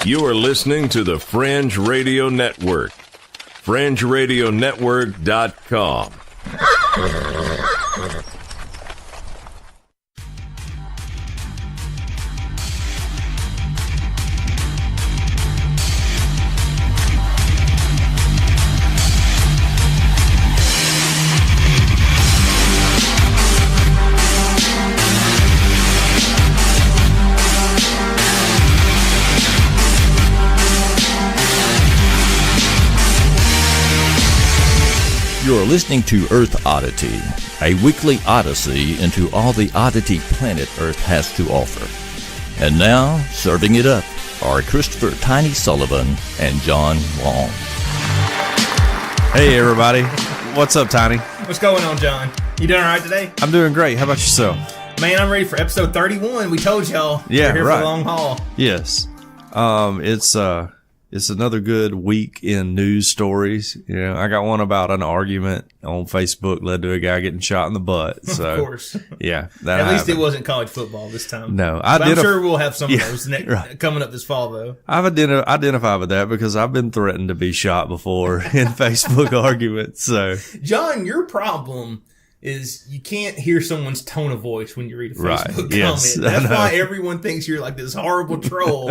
You are listening to the Fringe Radio Network. FringeRadioNetwork.com. You're listening to Earth Oddity, a weekly odyssey into all the oddity planet Earth has to offer. And now, serving it up are Christopher Tiny Sullivan and John Long. Hey everybody, what's up, Tiny? What's going on, John? You doing all right today? I'm doing great. How about yourself? Man, I'm ready for episode 31. We told y'all. Yeah, we're here right. for the long haul. Yes. It's another good week in news stories. You know, I got one about an argument on Facebook led to a guy getting shot in the butt. So, of course. Yeah. At least it wasn't college football this time. No, I'm sure we'll have some of those right. coming up this fall, though. I've identified with that because I've been threatened to be shot before in Facebook arguments. So, John, your problem is you can't hear someone's tone of voice when you read a Facebook Right. comment. Yes, That's why everyone thinks you're like this horrible troll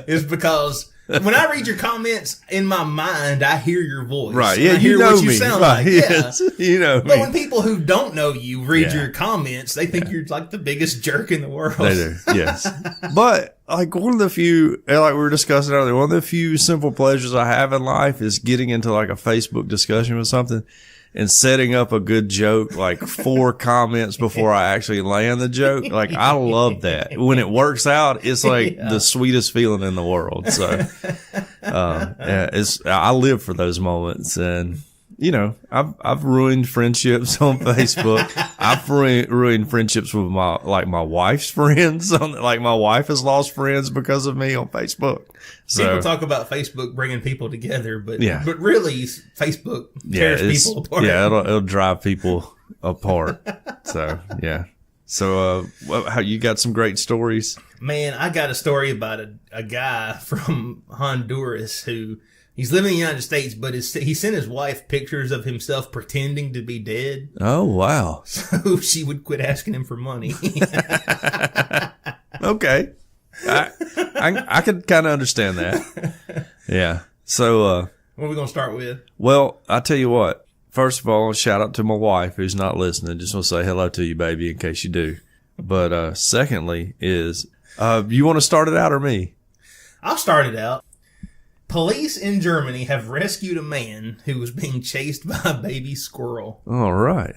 is because when I read your comments, in my mind, I hear your voice. Right. Yeah, I hear you know what you me. sound Right. like. Yes. Yeah. You know But me. when people who don't know you read Yeah. your comments, they think you're like the biggest jerk in the world. They do, yes. But like one of the few, like we were discussing earlier, one of the few simple pleasures I have in life is getting into like a Facebook discussion with something and setting up a good joke, like 4 comments before I actually land the joke. Like I love that. When it works out, it's like the sweetest feeling in the world. So, I live for those moments. And, you know, I've ruined friendships on Facebook. I've ruined friendships with my wife's friends. Like my wife has lost friends because of me on Facebook. So people talk about Facebook bringing people together, but really Facebook tears people apart. Yeah, it'll drive people apart. So yeah. So how you got some great stories? Man, I got a story about a guy from Honduras who he's living in the United States, but he sent his wife pictures of himself pretending to be dead. Oh wow! So she would quit asking him for money. Okay. I could kind of understand that. Yeah. So, what are we going to start with? Well, I tell you what. First of all, shout out to my wife who's not listening. Just want to say hello to you, baby, in case you do. But, secondly is, you want to start it out or me? I'll start it out. Police in Germany have rescued a man who was being chased by a baby squirrel. All right.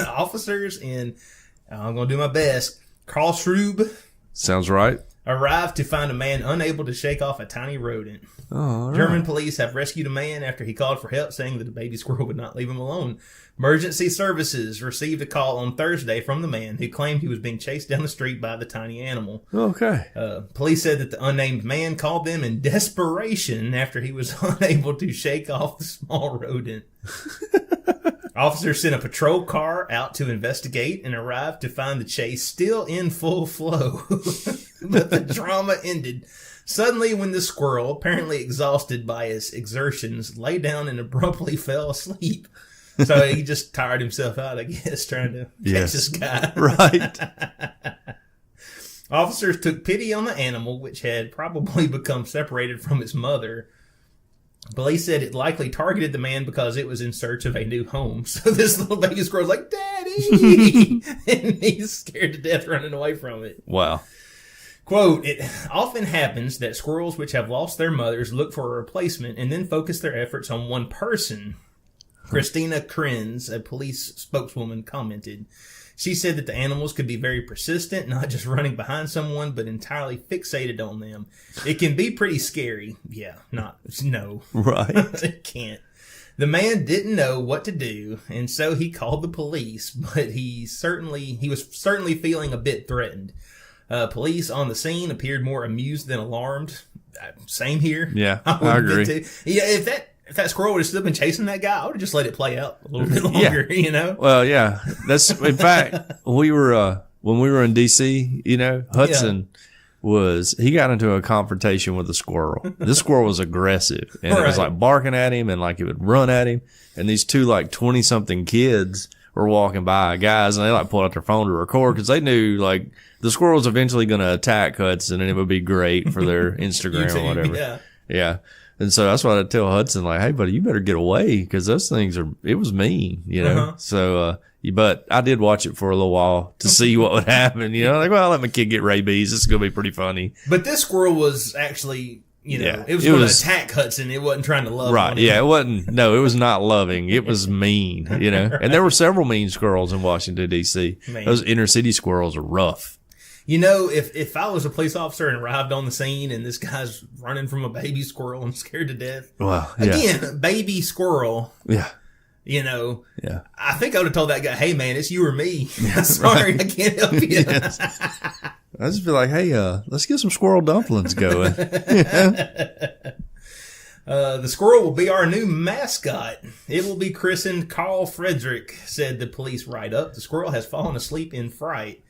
Officers in, I'm going to do my best, Karlsruhe Sounds right. arrived to find a man unable to shake off a tiny rodent. Oh, all right. German police have rescued a man after he called for help, saying that the baby squirrel would not leave him alone. Emergency services received a call on Thursday from the man who claimed he was being chased down the street by the tiny animal. Okay. Police said that the unnamed man called them in desperation after he was unable to shake off the small rodent. Officers sent a patrol car out to investigate and arrived to find the chase still in full flow. But the drama ended suddenly when the squirrel, apparently exhausted by his exertions, lay down and abruptly fell asleep. So he just tired himself out, I guess, trying to catch this guy. Right. Officers took pity on the animal, which had probably become separated from its mother. Police said it likely targeted the man because it was in search of a new home. So this little baby squirrel's like, "Daddy!" And he's scared to death running away from it. Wow. Quote, "It often happens that squirrels which have lost their mothers look for a replacement and then focus their efforts on one person." Christina Krenz, a police spokeswoman, commented. She said that the animals could be very persistent, not just running behind someone, but entirely fixated on them. It can be pretty scary. Yeah, no. Right. It can't. The man didn't know what to do, and so he called the police, but he was certainly feeling a bit threatened. Police on the scene appeared more amused than alarmed. Same here. Yeah, I I agree. too. Yeah, if that squirrel would have still been chasing that guy, I would have just let it play out a little bit longer, you know? Well, yeah. That's, in fact, when we were in DC, you know, Hudson was he got into a confrontation with a squirrel. This squirrel was aggressive, and it was like barking at him, and like it would run at him. And these two like 20-something kids were walking by, guys, and they like pulled out their phone to record because they knew like the squirrel was eventually going to attack Hudson, and it would be great for their Instagram YouTube, or whatever. Yeah. And so that's why I tell Hudson, like, hey, buddy, you better get away because those things it was mean, you know? So, but I did watch it for a little while to see what would happen, you know? Like, well, I'll let my kid get rabies. This is going to be pretty funny. But this squirrel was actually, you know, it was going to attack Hudson. It wasn't trying to love him. Right. Yeah. It was not loving. It was mean, you know? And there were several mean squirrels in Washington, D.C. Those inner city squirrels are rough. You know, if I was a police officer and arrived on the scene and this guy's running from a baby squirrel and scared to death. Well, again, baby squirrel. Yeah. You know, yeah. I think I would have told that guy, hey, man, it's you or me. Sorry, I can't help you. Yes. I just feel like, hey, let's get some squirrel dumplings going. The squirrel will be our new mascot. It will be christened Carl Frederick, said the police write-up. The squirrel has fallen asleep in fright.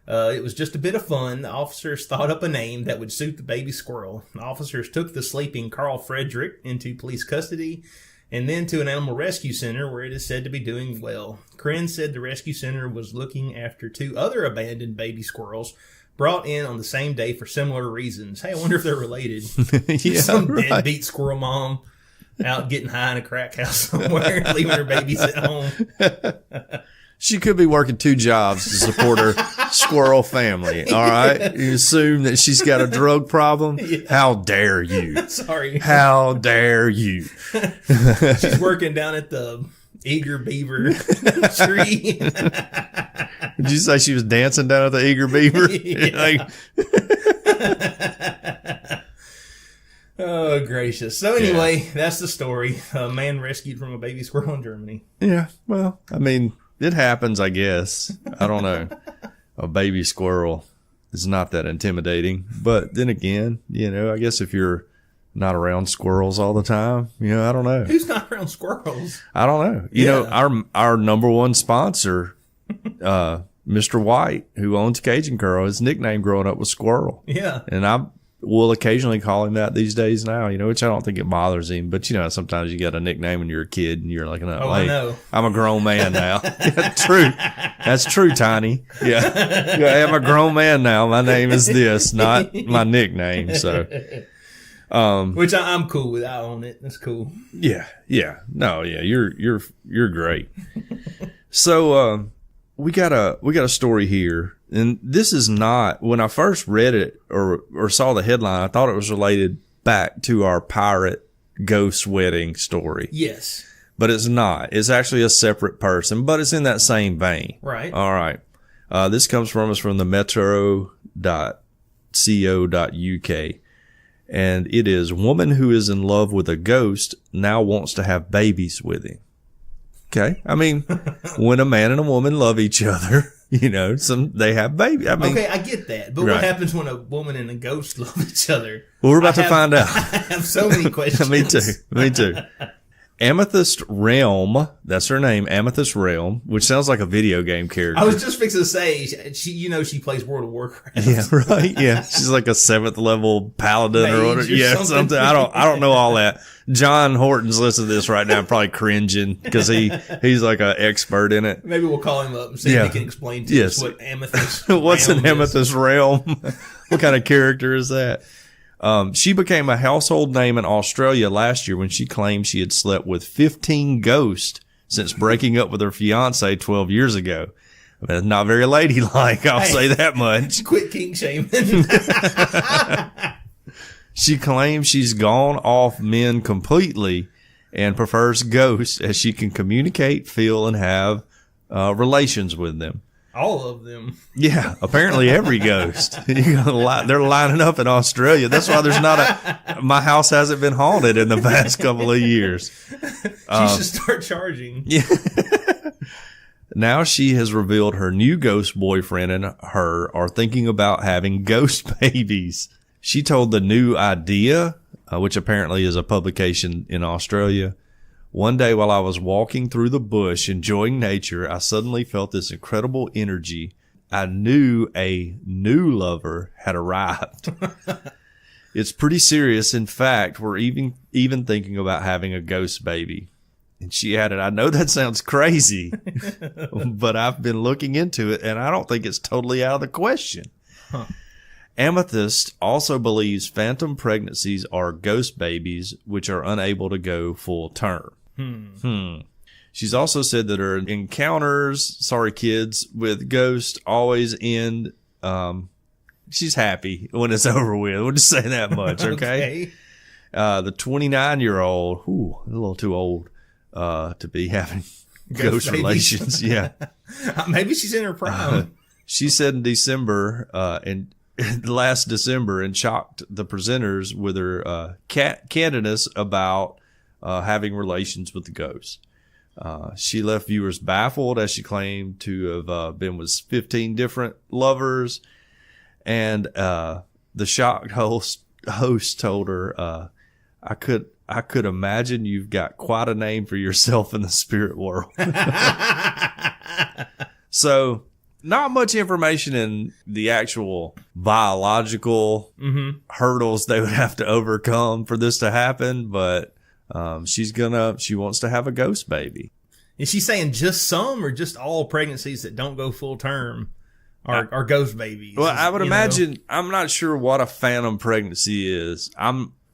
It was just a bit of fun. The officers thought up a name that would suit the baby squirrel. The officers took the sleeping Carl Frederick into police custody and then to an animal rescue center where it is said to be doing well. Kren said the rescue center was looking after 2 other abandoned baby squirrels brought in on the same day for similar reasons. Hey, I wonder if they're related. Some deadbeat squirrel mom out getting high in a crack house somewhere, leaving her babies at home. She could be working 2 jobs to support her squirrel family. All right. You assume that she's got a drug problem. Yeah. How dare you? Sorry. How dare you? She's working down at the Eager Beaver tree. Did you say she was dancing down at the Eager Beaver? Oh, gracious. So anyway, that's the story. A man rescued from a baby squirrel in Germany. Yeah. Well, I mean, it happens, I guess. I don't know. A baby squirrel is not that intimidating. But then again, you know, I guess if you're not around squirrels all the time, you know, I don't know. Who's not around squirrels? I don't know. You know, our number one sponsor, Mr. White, who owns Cajun Curl, his nickname growing up was Squirrel. Yeah. And I will occasionally call him that these days now, you know, which I don't think it bothers him. But, you know, sometimes you get a nickname when you're a kid and you're like, no, I know. I'm a grown man now. Yeah, true. That's true, Tiny. Yeah. I'm a grown man now. My name is this, not my nickname. So, which I'm cool with. I own it. That's cool. Yeah. Yeah. No, yeah. You're great. So, we got a story here. And this is not, when I first read it or saw the headline, I thought it was related back to our pirate ghost wedding story. Yes. But it's not. It's actually a separate person, but it's in that same vein. Right. All right. This comes from the metro.co.uk. And it is, woman who is in love with a ghost now wants to have babies with him. Okay. I mean, when a man and a woman love each other, you know, they have babies. I mean, okay, I get that. But what happens when a woman and a ghost love each other? Well, we're about to find out. I have so many questions. Me too. Amethyst Realm, that's her name, Amethyst Realm, which sounds like a video game character. I was just fixing to say, she plays World of Warcraft. Yeah, right. Yeah, she's like a 7th level paladin or whatever. Yeah, something. I don't know all that. John Horton's listening to this right now, probably cringing because he's like an expert in it. Maybe we'll call him up and see if he can explain to us what Amethyst. What's Realm an Amethyst Realm? What kind of character is that? She became a household name in Australia last year when she claimed she had slept with 15 ghosts since breaking up with her fiance 12 years ago. I mean, not very ladylike, I'll say that much. Quit king shaming. She claims she's gone off men completely and prefers ghosts as she can communicate, feel, and have relations with them. All of them. Yeah, apparently every ghost. They're lining up in Australia. That's why there's not my house hasn't been haunted in the past couple of years. She should start charging. Yeah. Now she has revealed her new ghost boyfriend and her are thinking about having ghost babies. She told The New Idea, which apparently is a publication in Australia, one day while I was walking through the bush enjoying nature, I suddenly felt this incredible energy I knew a new lover had arrived. It's pretty serious. In fact, we're even thinking about having a ghost baby. And she added, I know that sounds crazy, but I've been looking into it, and I don't think it's totally out of the question. Huh. Amethyst also believes phantom pregnancies are ghost babies, which are unable to go full term. She's also said that her encounters, with ghosts always end. She's happy when it's over with. We'll just say that much, okay? The 29-year-old, a little too old to be having ghost relations. Yeah. Maybe she's in her prime. She said in December, last December, and shocked the presenters with her candidness about having relations with the ghost. She left viewers baffled, as she claimed to have been with 15 different lovers. And the shocked host told her, I could imagine you've got quite a name for yourself in the spirit world. So, not much information in the actual biological hurdles they would have to overcome for this to happen, but she wants to have a ghost baby. Is she saying just some or just all pregnancies that don't go full term are ghost babies? Well, I would imagine, I'm not sure what a phantom pregnancy is.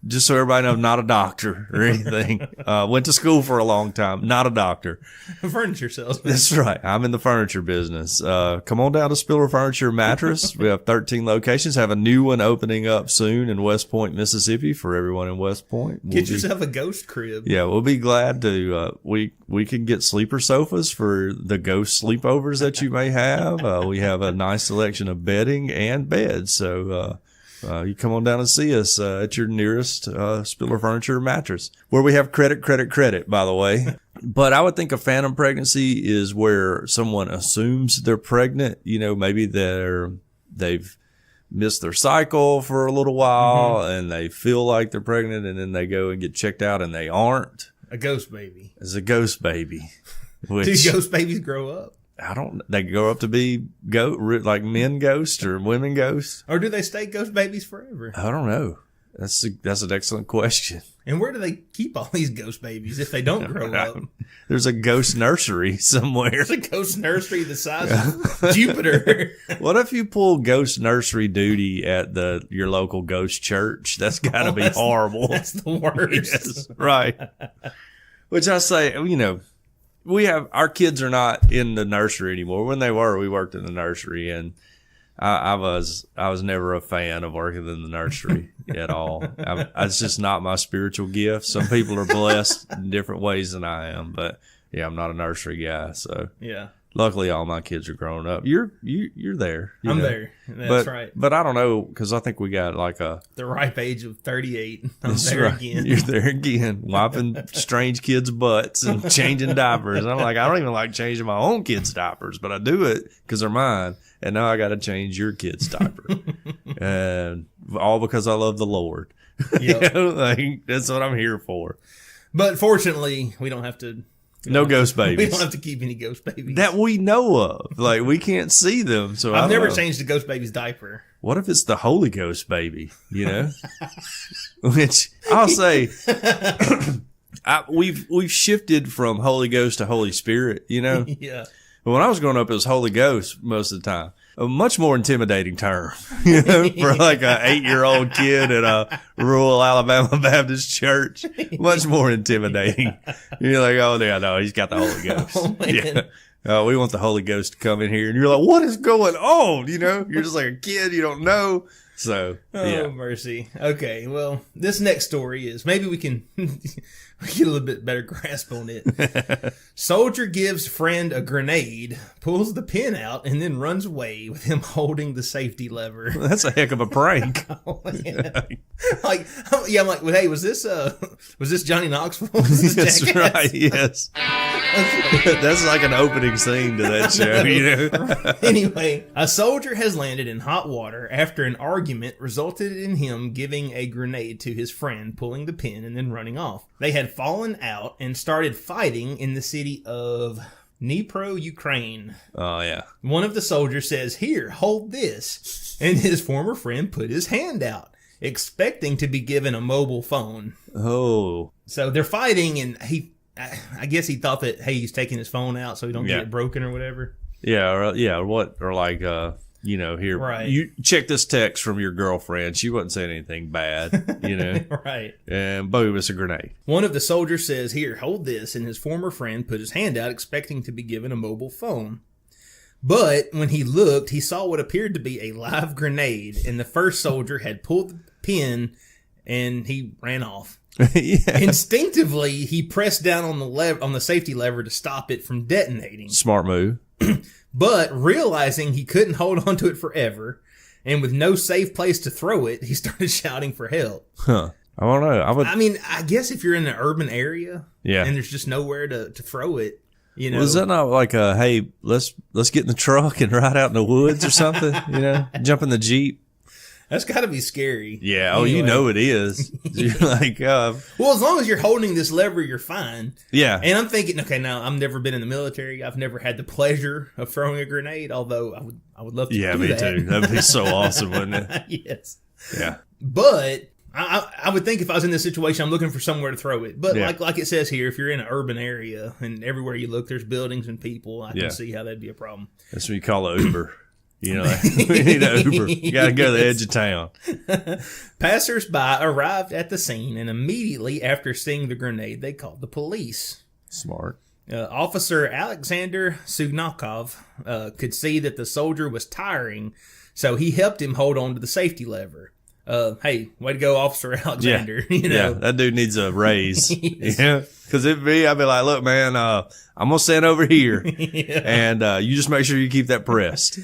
Just so everybody knows, I'm not a doctor or anything. Went to school for a long time. Not a doctor. Furniture salesman. That's right. I'm in the furniture business. Come on down to Spiller Furniture Mattress. We have 13 locations. Have a new one opening up soon in West Point, Mississippi for everyone in West Point. Get yourself a ghost crib. Yeah, we'll be glad to. We can get sleeper sofas for the ghost sleepovers that you may have. We have a nice selection of bedding and beds. So, you come on down and see us at your nearest Spiller Furniture Mattress, where we have credit, by the way. But I would think a phantom pregnancy is where someone assumes they're pregnant. You know, maybe they've missed their cycle for a little while and they feel like they're pregnant, and then they go and get checked out and they aren't. A ghost baby. It's a ghost baby. Do ghost babies grow up? They grow up to be like men ghosts or women ghosts. Or do they stay ghost babies forever? I don't know. That's an excellent question. And where do they keep all these ghost babies if they don't grow up? There's a ghost nursery somewhere. There's a ghost nursery the size of Jupiter. What if you pull ghost nursery duty at your local ghost church? That's got to be horrible. That's the worst. Yes, right. Which I say, our kids are not in the nursery anymore. When they were, we worked in the nursery, and I was never a fan of working in the nursery at all. It's just not my spiritual gift. Some people are blessed in different ways than I am, but yeah, I'm not a nursery guy. So yeah. Luckily, all my kids are grown up. You're there. I'm there. That's right. But I don't know, because I think we got like the ripe age of 38. I'm there right. again. You're there again, wiping strange kids' butts and changing diapers. I'm like, I don't even like changing my own kids' diapers, but I do it because they're mine. And now I got to change your kid's diaper, and all because I love the Lord. Yep. That's what I'm here for. But fortunately, we don't have to. No ghost babies. We don't have to keep any ghost babies that we know of. Like, we can't see them. So I've never changed a ghost baby's diaper. What if it's the Holy Ghost baby? You know, which I'll say, we've shifted from Holy Ghost to Holy Spirit. You know, yeah. But when I was growing up, it was Holy Ghost most of the time. A much more intimidating term, you know, for like a 8-year-old kid at a rural Alabama Baptist church. Much more intimidating. You're like, oh yeah, no, he's got the Holy Ghost. Oh, yeah. We want the Holy Ghost to come in here, and you're like, what is going on? You know, you're just like a kid, you don't know. So, yeah. Oh, mercy. Okay, well, this next story is, maybe we can get a little bit better grasp on it. Soldier gives friend a grenade, pulls the pin out, and then runs away with him holding the safety lever. That's a heck of a prank. Oh, I'm like, well, hey, was this Johnny Knoxville? That's right, yes. That's like an opening scene to that show, you know? Anyway, a soldier has landed in hot water after an argument resulted in him giving a grenade to his friend, pulling the pin, and then running off. They had fallen out and started fighting in the city of Dnipro, Ukraine. Oh, yeah. One of the soldiers says, "Here, hold this." And his former friend put his hand out, expecting to be given a mobile phone. Oh. So they're fighting, and I guess he thought that, hey, he's taking his phone out so he don't get it broken or whatever. Yeah, or like, here, right. You check this text from your girlfriend. She wasn't saying anything bad, Right. And boom, it's a grenade. One of the soldiers says, "Here, hold this," and his former friend put his hand out, expecting to be given a mobile phone. But when he looked, he saw what appeared to be a live grenade, and the first soldier had pulled the pin, and he ran off. Yeah. Instinctively, he pressed down on the safety lever to stop it from detonating. Smart move. But realizing he couldn't hold on to it forever, and with no safe place to throw it, he started shouting for help. Huh. I don't know. I guess if you're in an urban area, and there's just nowhere to throw it, Was that not like hey, let's get in the truck and ride out in the woods or something? Jump in the Jeep. That's got to be scary. Yeah. Oh, anyway. It is. You're like, well, as long as you're holding this lever, you're fine. Yeah. And I'm thinking, okay, now I've never been in the military. I've never had the pleasure of throwing a grenade, although I would love to. Yeah, do me that. too. That'd be so awesome, wouldn't it? Yes. Yeah. But I would think if I was in this situation, I'm looking for somewhere to throw it. But like it says here, if you're in an urban area and everywhere you look, there's buildings and people, I can see how that'd be a problem. That's what you call an Uber. We need an Uber. You got to go to the edge of town. Passers-by arrived at the scene, and immediately after seeing the grenade, they called the police. Smart. Officer Alexander Sugnakov could see that the soldier was tiring, so he helped him hold on to the safety lever. Hey, way to go, Officer Alexander. Yeah, that dude needs a raise. Yes. Yeah, because I'd be like, look, man, I'm going to stand over here, and you just make sure you keep that pressed.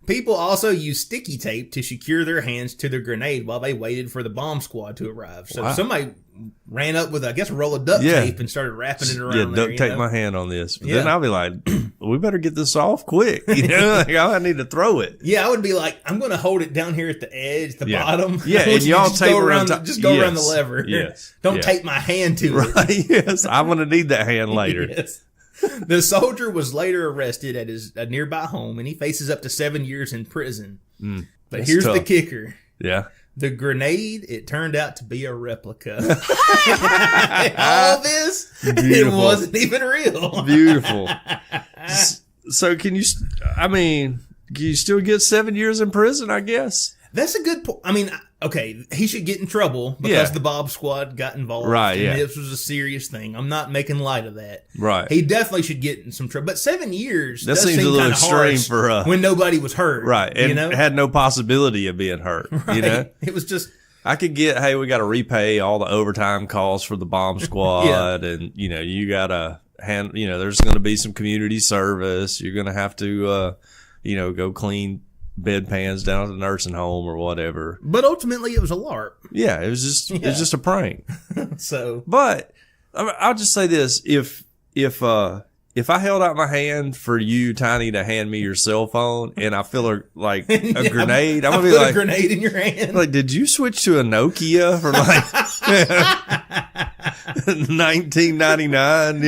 People also used sticky tape to secure their hands to the grenade while they waited for the bomb squad to arrive. So somebody ran up with, I guess, a roll of duct tape and started wrapping it around there. Yeah, duct tape my hand on this. But then I'll be like, we better get this off quick. I need to throw it. Yeah, I would be like, I'm going to hold it down here at the edge, the bottom. Yeah, and y'all tape around. Just go around the lever. Yes. Don't tape my hand to it. Right, yes. I'm going to need that hand later. Yes. The soldier was later arrested at his nearby home, and he faces up to 7 years in prison. But here's the kicker. Yeah. The grenade, it turned out to be a replica. All this, it wasn't even real. Beautiful. So can you still get 7 years in prison, I guess? That's a good point. I mean, okay, he should get in trouble because the Bob Squad got involved. Right, and this was a serious thing. I'm not making light of that. Right. He definitely should get in some trouble. But 7 years, that seems a little extreme for when nobody was hurt. Right. And had no possibility of being hurt. Right. It was just... I could get, hey, we got to repay all the overtime costs for the bomb squad. And, you got to there's going to be some community service. You're going to have to, go clean bedpans down at the nursing home or whatever. But ultimately, it was a LARP. Yeah, it was just a prank. So, but I'll just say this: if I held out my hand for you, Tiny, to hand me your cell phone, and I feel like a grenade, I'm gonna be like, a grenade in your hand. Like, did you switch to a Nokia from 1999?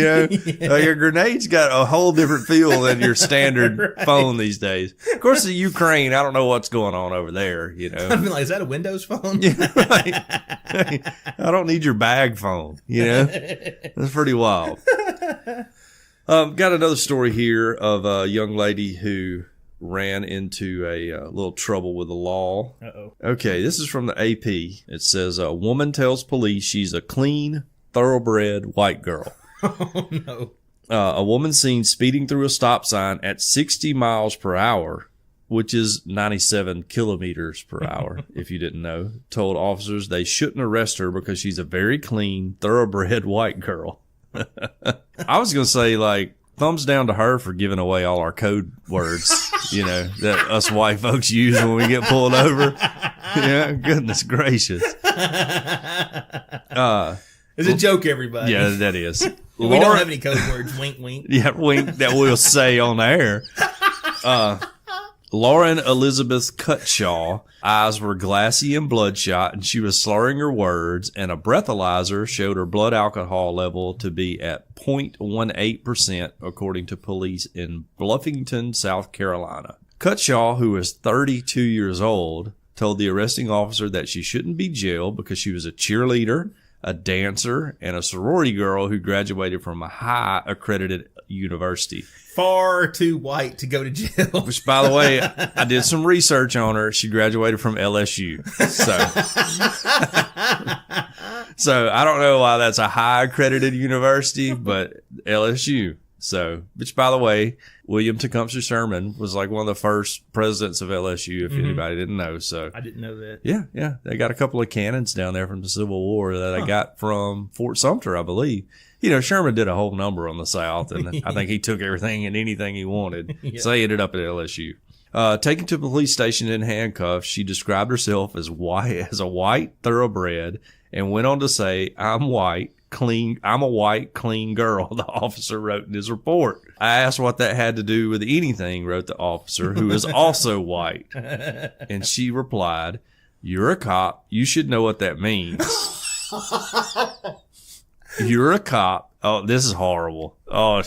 Like a grenade's got a whole different feel than your standard phone these days. Of course, the Ukraine, I don't know what's going on over there. I'd be like, is that a Windows phone? Yeah, right. I don't need your bag phone. That's pretty wild. Got another story here of a young lady who ran into a little trouble with the law. Uh-oh. Okay, this is from the AP. It says, a woman tells police she's a clean, thoroughbred white girl. Oh, no. A woman seen speeding through a stop sign at 60 miles per hour, which is 97 kilometers per hour, if you didn't know, told officers they shouldn't arrest her because she's a very clean, thoroughbred white girl. I was going to say, like, thumbs down to her for giving away all our code words, that us white folks use when we get pulled over. Yeah, goodness gracious. It's a joke, everybody. Yeah, that is. We don't have any code words. Wink, wink. Yeah, wink that we'll say on the air. Lauren Elizabeth Cutshaw, eyes were glassy and bloodshot, and she was slurring her words, and a breathalyzer showed her blood alcohol level to be at 0.18%, according to police in Bluffington, South Carolina. Cutshaw, who was 32 years old, told the arresting officer that she shouldn't be jailed because she was a cheerleader, a dancer, and a sorority girl who graduated from a high accredited university. Far too white to go to jail. Which, by the way, I did some research on her. She graduated from LSU. So I don't know why that's a high accredited university, but LSU. So, which, by the way, William Tecumseh Sherman was like one of the first presidents of LSU, if anybody didn't know. So I didn't know that. Yeah. They got a couple of cannons down there from the Civil War that I got from Fort Sumter, I believe. You know, Sherman did a whole number on the South, and I think he took everything and anything he wanted. Yeah. So he ended up at LSU. Taken to the police station in handcuffs, she described herself as a white thoroughbred and went on to say, I'm a white, clean girl, the officer wrote in his report. I asked what that had to do with anything, wrote the officer, who is also white. And she replied, you're a cop. You should know what that means. You're a cop. Oh, this is horrible. Oh,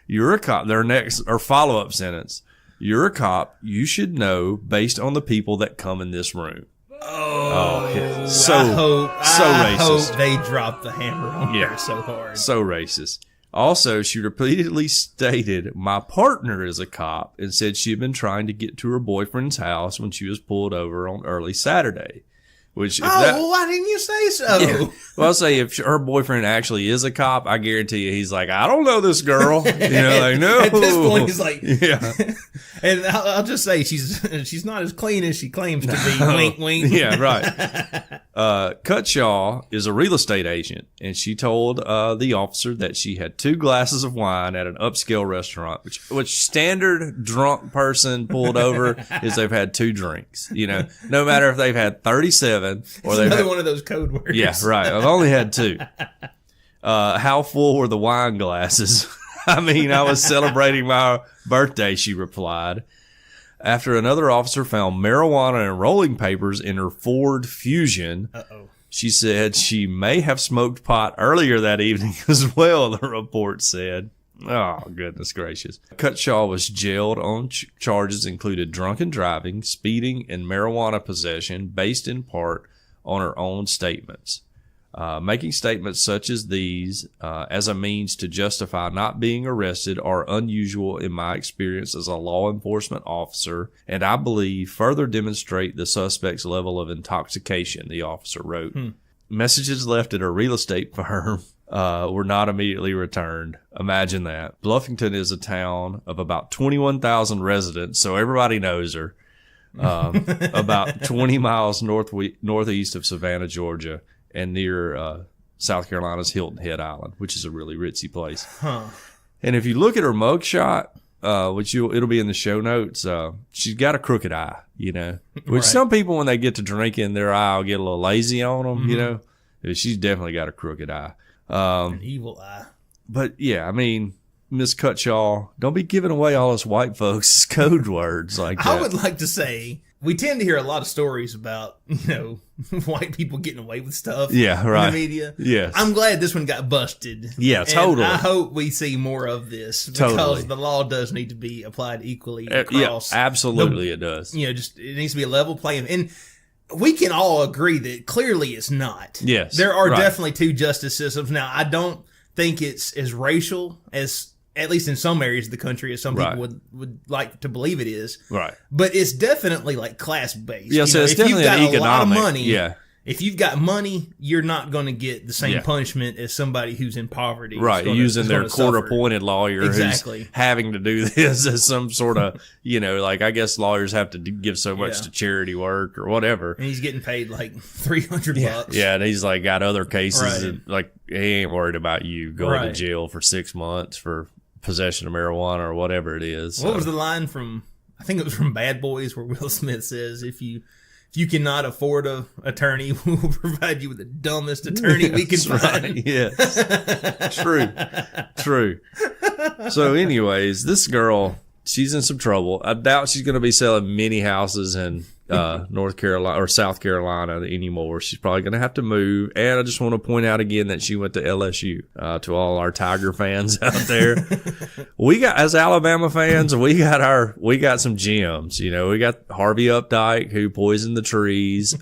you're a cop. Her follow-up sentence. You're a cop. You should know based on the people that come in this room. Oh, so I racist. hope they drop the hammer on her so hard. So racist. Also, she repeatedly stated, my partner is a cop, and said she had been trying to get to her boyfriend's house when she was pulled over on early Saturday. Which, why didn't you say so? Yeah. Well, I'll say if her boyfriend actually is a cop, I guarantee you he's like, I don't know this girl. You know, like, no. At this point, he's like, yeah. And I'll just say she's not as clean as she claims to be. Wink, wink. Yeah, right. Cutshaw is a real estate agent, and she told the officer that she had 2 glasses of wine at an upscale restaurant, which standard drunk person pulled over is they've had 2 drinks. You know, no matter if they've had 37 or they've had one of those code words. Yeah, right. I've only had 2. How full were the wine glasses? I mean, I was celebrating my birthday, she replied. After another officer found marijuana and rolling papers in her Ford Fusion, she said she may have smoked pot earlier that evening as well, the report said. Oh, goodness gracious. Cutshaw was jailed on charges included drunken driving, speeding, and marijuana possession based in part on her own statements. Making statements such as these as a means to justify not being arrested are unusual in my experience as a law enforcement officer, and I believe further demonstrate the suspect's level of intoxication, the officer wrote. Messages left at her real estate firm were not immediately returned. Imagine that. Bluffington is a town of about 21,000 residents, so everybody knows her. About 20 miles northeast of Savannah, Georgia, and near South Carolina's Hilton Head Island, which is a really ritzy place. And if you look at her mugshot, which it'll be in the show notes, she's got a crooked eye, you know, which some people, when they get to drinking, their eye will get a little lazy on them, you know. She's definitely got a crooked eye. An evil eye. But yeah, I mean, Miss Cutshaw, don't be giving away all us white folks' code words like that. I would like to say, we tend to hear a lot of stories about, you know, white people getting away with stuff in the media. Yes. I'm glad this one got busted. Yeah, totally. And I hope we see more of this because the law does need to be applied equally across. Yeah, absolutely it does. You know, just it needs to be a level playing. And we can all agree that clearly it's not. Yes. There are definitely 2 justice systems. Now, I don't think it's as racial as, at least in some areas of the country, as some people would like to believe it is. Right. But it's definitely like class based. Yeah, so it's definitely an economic. A lot of money, if you've got money, you're not going to get the same punishment as somebody who's in poverty. Right, using their court-appointed lawyer who's having to do this as some sort of, you know, like I guess lawyers have to give so much to charity work or whatever. And he's getting paid like $300. Yeah, and he's like got other cases that, like, he ain't worried about you going to jail for 6 months for possession of marijuana or whatever it is. What was the line from, I think it was from Bad Boys, where Will Smith says, if you cannot afford an attorney, we will provide you with the dumbest attorney we can find. Yes. True. So anyways, this girl, she's in some trouble. I doubt she's going to be selling many houses in North Carolina or South Carolina anymore. She's probably going to have to move. And I just want to point out again that she went to LSU. To all our Tiger fans out there, we got, as Alabama fans, we got some gems. You know, we got Harvey Updike, who poisoned the trees.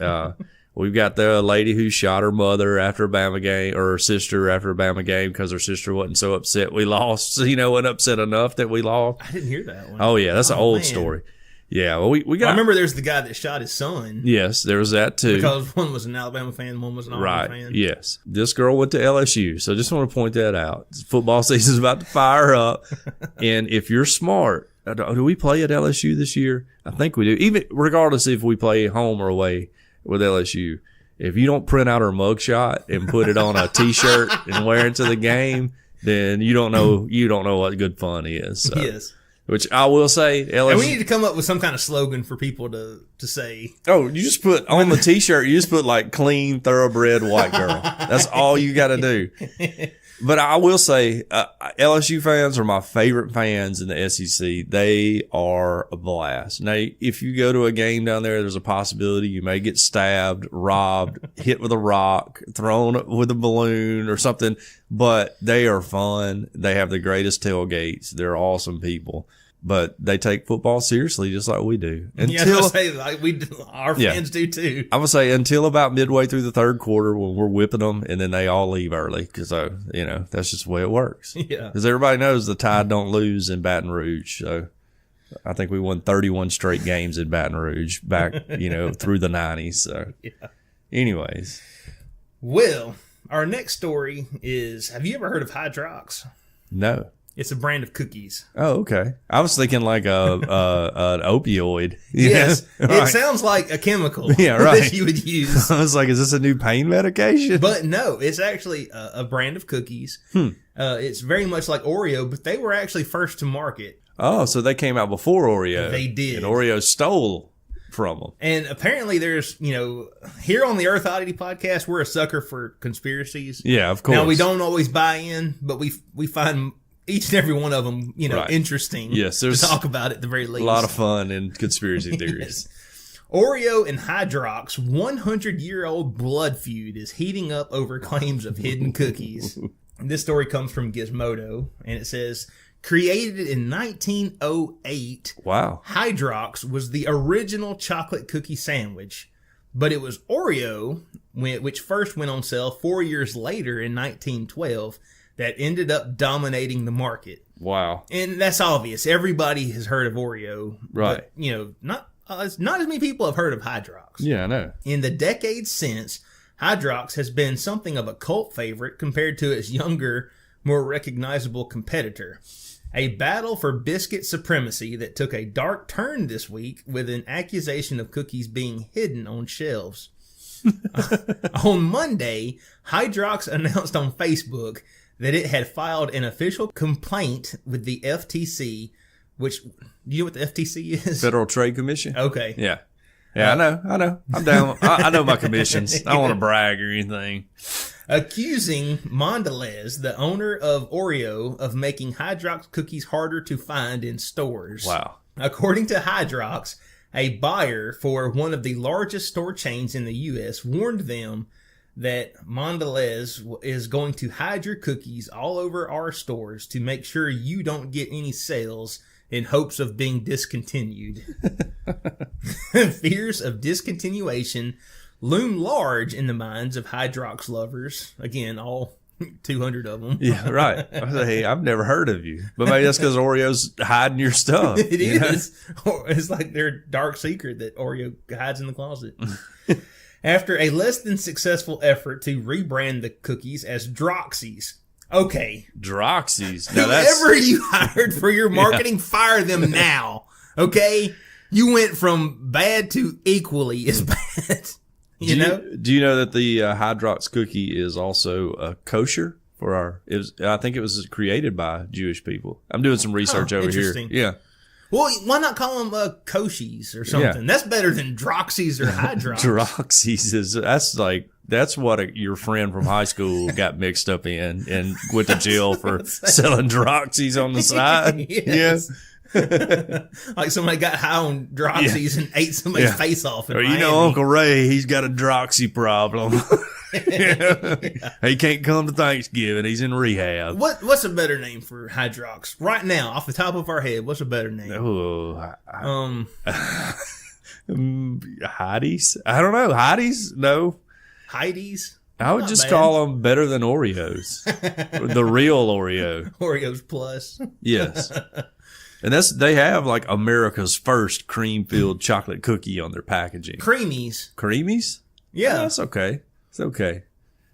We've got the lady who shot her mother after a Bama game, or her sister after a Bama game, because her sister wasn't so upset we lost. You know, wasn't upset enough that we lost. I didn't hear that one. Oh yeah, that's an old story. Yeah, well, we got. I remember there's the guy that shot his son. Yes, there was that too. Because one was an Alabama fan, one was an Auburn fan. Yes, this girl went to LSU, so just want to point that out. Football season's about to fire up, and if you're smart, do we play at LSU this year? I think we do. Even regardless if we play home or away with LSU, if you don't print out her mugshot and put it on a T-shirt and wear it to the game, then you don't know what good fun is. So. Yes. Which I will say, LSU. And we need to come up with some kind of slogan for people to say. Oh, you just put on the T-shirt, you just put like clean, thoroughbred white girl. That's all you got to do. But I will say, LSU fans are my favorite fans in the SEC. They are a blast. Now, if you go to a game down there, there's a possibility you may get stabbed, robbed, hit with a rock, thrown with a balloon or something. But they are fun. They have the greatest tailgates. They're awesome people. But they take football seriously, just like we do. Our fans do too. I would say until about midway through the third quarter when we're whipping them, and then they all leave early because that's just the way it works. Yeah, because everybody knows the Tide don't lose in Baton Rouge. So I think we won 31 straight games in Baton Rouge back, through the 90s. So, anyways, well, our next story is: have you ever heard of Hydrox? No. It's a brand of cookies. Oh, okay. I was thinking like an opioid. Yes. Right. It sounds like a chemical right. that you would use. I was like, is this a new pain medication? But no, it's actually a brand of cookies. It's very much like Oreo, but they were actually first to market. Oh, so they came out before Oreo. They did. And Oreo stole from them. And apparently there's, here on the Earth Oddity podcast, we're a sucker for conspiracies. Yeah, of course. Now, we don't always buy in, but we find each and every one of them, right. interesting. Yes, there's to talk about at the very least. A lot of fun in conspiracy theories. Yes. Oreo and Hydrox 100-year-old blood feud is heating up over claims of hidden cookies. This story comes from Gizmodo, and it says, created in 1908, wow, Hydrox was the original chocolate cookie sandwich, but it was Oreo, which first went on sale 4 years later in 1912, that ended up dominating the market. Wow. And that's obvious. Everybody has heard of Oreo. Right. But, not as many people have heard of Hydrox. Yeah, I know. In the decades since, Hydrox has been something of a cult favorite compared to its younger, more recognizable competitor. A battle for biscuit supremacy that took a dark turn this week with an accusation of cookies being hidden on shelves. On Monday, Hydrox announced on Facebook that it had filed an official complaint with the FTC, which, do you know what the FTC is? Federal Trade Commission. Okay. Yeah. Yeah, I know. I'm down. I know my commissions. I don't want to brag or anything. Accusing Mondelez, the owner of Oreo, of making Hydrox cookies harder to find in stores. Wow. According to Hydrox, a buyer for one of the largest store chains in the U.S. warned them that Mondelez is going to hide your cookies all over our stores to make sure you don't get any sales in hopes of being discontinued. Fears of discontinuation loom large in the minds of Hydrox lovers. Again, all 200 of them. Yeah, right. I say, hey, I've never heard of you. But maybe that's because Oreo's hiding your stuff. It is. It's like their dark secret that Oreo hides in the closet. After a less than successful effort to rebrand the cookies as Droxies. Okay. Droxies. Now whoever you hired for your marketing, fire them now. Okay? You went from bad to equally as bad. Do you know that the Hydrox cookie is also kosher for I think it was created by Jewish people. I'm doing some research over here. Yeah. Well, why not call them Koshies or something? Yeah. That's better than Droxies or Hydrox. Droxies that's what your friend from high school got mixed up in and went to jail for selling Droxies on the side. Yes. Like somebody got high on Droxies and ate somebody's face off. In Or Miami. Uncle Ray, he's got a Droxy problem. He can't come to Thanksgiving. He's in rehab. What's a better name for Hydrox right now, off the top of our head? What's a better name? Oh, Heidi's? I don't know. Heidi's? No. Heidi's? I would Not just bad. call them better than Oreos. The real Oreo. Oreos Plus. Yes. And they have like America's first cream-filled chocolate cookie on their packaging. Creamies. Creamies? Yeah. That's okay. It's okay.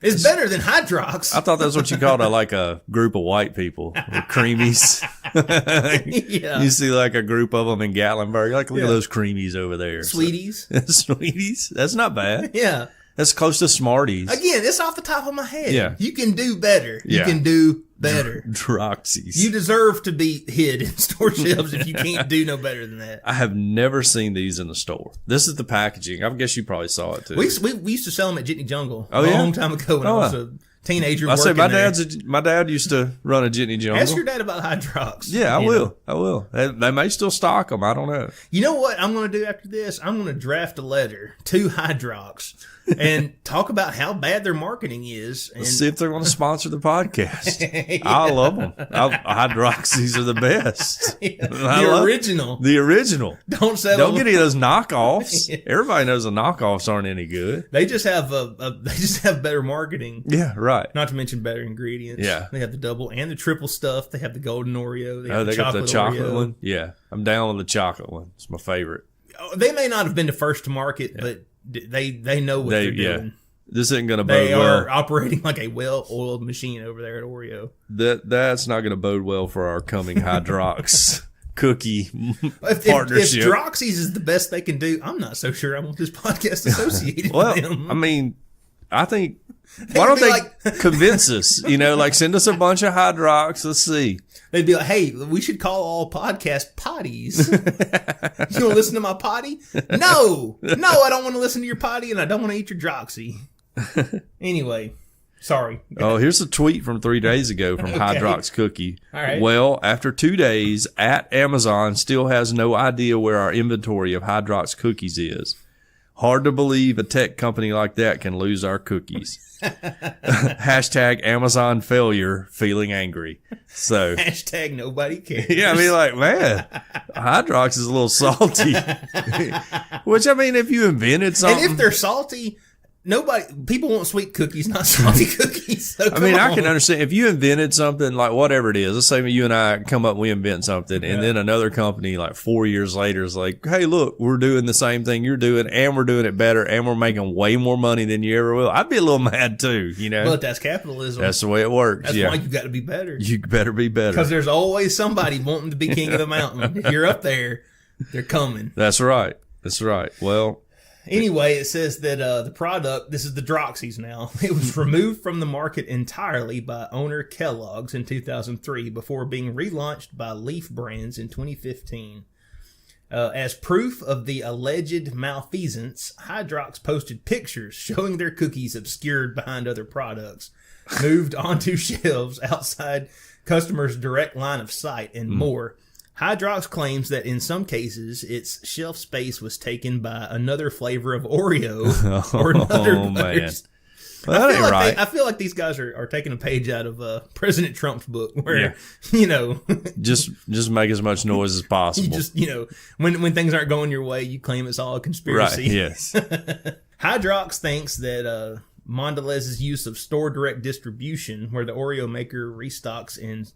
It's better than Hydrox. I thought that's what you called a group of white people. The creamies. Yeah. You see like a group of them in Gatlinburg. Like, look at those creamies over there. Sweeties. Sweeties? That's not bad. Yeah. That's close to Smarties. Again, it's off the top of my head. Yeah. You can do better. Yeah. You can do better. Droxies. You deserve to be hid in store shelves if you can't do no better than that. I have never seen these in the store. This is the packaging. I guess you probably saw it too. We used to sell them at Jitney Jungle Oh, a yeah? long time ago when I was a teenager. I say working there. my dad used to run a Jitney Jungle. Ask your dad about Hydrox. Yeah, I You will. know. I will. They may still stock them. I don't know. You know what I'm going to do after this? I'm going to draft a letter to Hydrox and talk about how bad their marketing is. And Let's see if they're going to sponsor the podcast. I love them. Hydroxys are the best. the original. The original. Don't settle. Don't get any of those knockoffs. Everybody knows the knockoffs aren't any good. They just have they just have better marketing. Yeah, right. Not to mention better ingredients. Yeah. They have the double and the triple stuff. They have the golden Oreo. They have They got the chocolate Oreo. one. Yeah, I'm down with the chocolate one. It's my favorite. Oh, they may not have been the first to market, but they know what they're doing. This isn't going to They bode are well. operating like a well-oiled machine over there at Oreo. That's not going to bode well for our coming Hydrox cookie If partnership. Droxies is the best they can do, I'm not so sure I want this podcast associated Well, with them. I mean, I think, why don't would be they convince us? Like send us a bunch of Hydrox. Let's see. They'd be like, hey, we should call all podcasts potties. You want to listen to my potty? No, I don't want to listen to your potty, and I don't want to eat your Droxy. Anyway, sorry. Oh, here's a tweet from 3 days ago from Hydrox Cookie. All right. Well, after 2 days, at Amazon still has no idea where our inventory of Hydrox cookies is. Hard to believe a tech company like that can lose our cookies. Hashtag Amazon failure, feeling angry. So, Hashtag nobody cares. yeah, I mean, like, man, Hydrox is a little salty. Which, I mean, if you invented something. And if they're salty, people want sweet cookies, not salty cookies. So I mean, come I can on. understand if you invented something like whatever it is. Let's say you and I come up and we invent something, and then another company like 4 years later is like, "Hey, look, we're doing the same thing you're doing, and we're doing it better, and we're making way more money than you ever will." I'd be a little mad too, But that's capitalism. That's the way it works. That's yeah, why you got to be better. you better be better. Because there's always somebody wanting to be king of the mountain. If you're up there, they're coming. That's right. That's right. Well, Anyway, it says that the product, this is the Droxies now, it was removed from the market entirely by owner Kellogg's in 2003 before being relaunched by Leaf Brands in 2015. As proof of the alleged malfeasance, Hydrox posted pictures showing their cookies obscured behind other products, moved onto shelves outside customers' direct line of sight, and more. Hydrox claims that in some cases, its shelf space was taken by another flavor of Oreo or another man. butters. Well, that ain't right. I feel like these guys are taking a page out of President Trump's book where, Yeah. just make as much noise as possible. you just, when things aren't going your way, you claim it's all a Right, conspiracy. yes. Hydrox thinks that Mondelez's use of store direct distribution, where the Oreo maker restocks in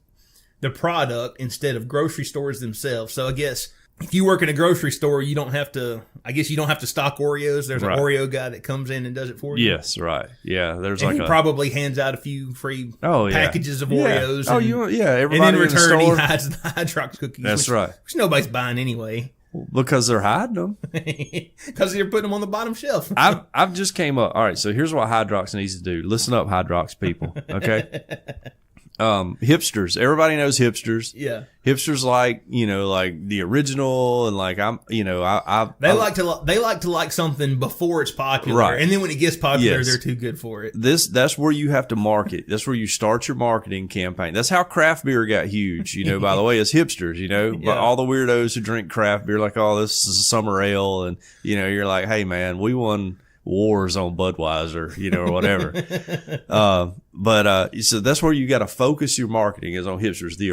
the product instead of grocery stores themselves. So I guess if you work in a grocery store, you don't have to stock Oreos. There's Right. an Oreo guy that comes in and does it for you. Yes, right. Yeah, there's And like he a... probably hands out a few free packages of Yeah. Oreos. Oh, and, everybody and in in the return, he store. hides the Hydrox cookies. That's right. Which nobody's buying anyway. Because they're hiding them. Because you're putting them on the bottom shelf. I've just came up. All right, so here's what Hydrox needs to do. Listen up, Hydrox people. Okay. Hipsters. Everybody knows hipsters. Yeah. Hipsters like the original, and like they like to like something before it's popular, Right. and then when it gets popular, Yes. they're too good for it. that's where you have to market. That's where you start your marketing campaign. That's how craft beer got huge, by the way, as hipsters, Yeah. But all the weirdos who drink craft beer, like, oh, this is a summer ale. And, you're like, hey man, we won wars on Budweiser, or whatever. So that's where you got to focus your marketing, is on hipsters. We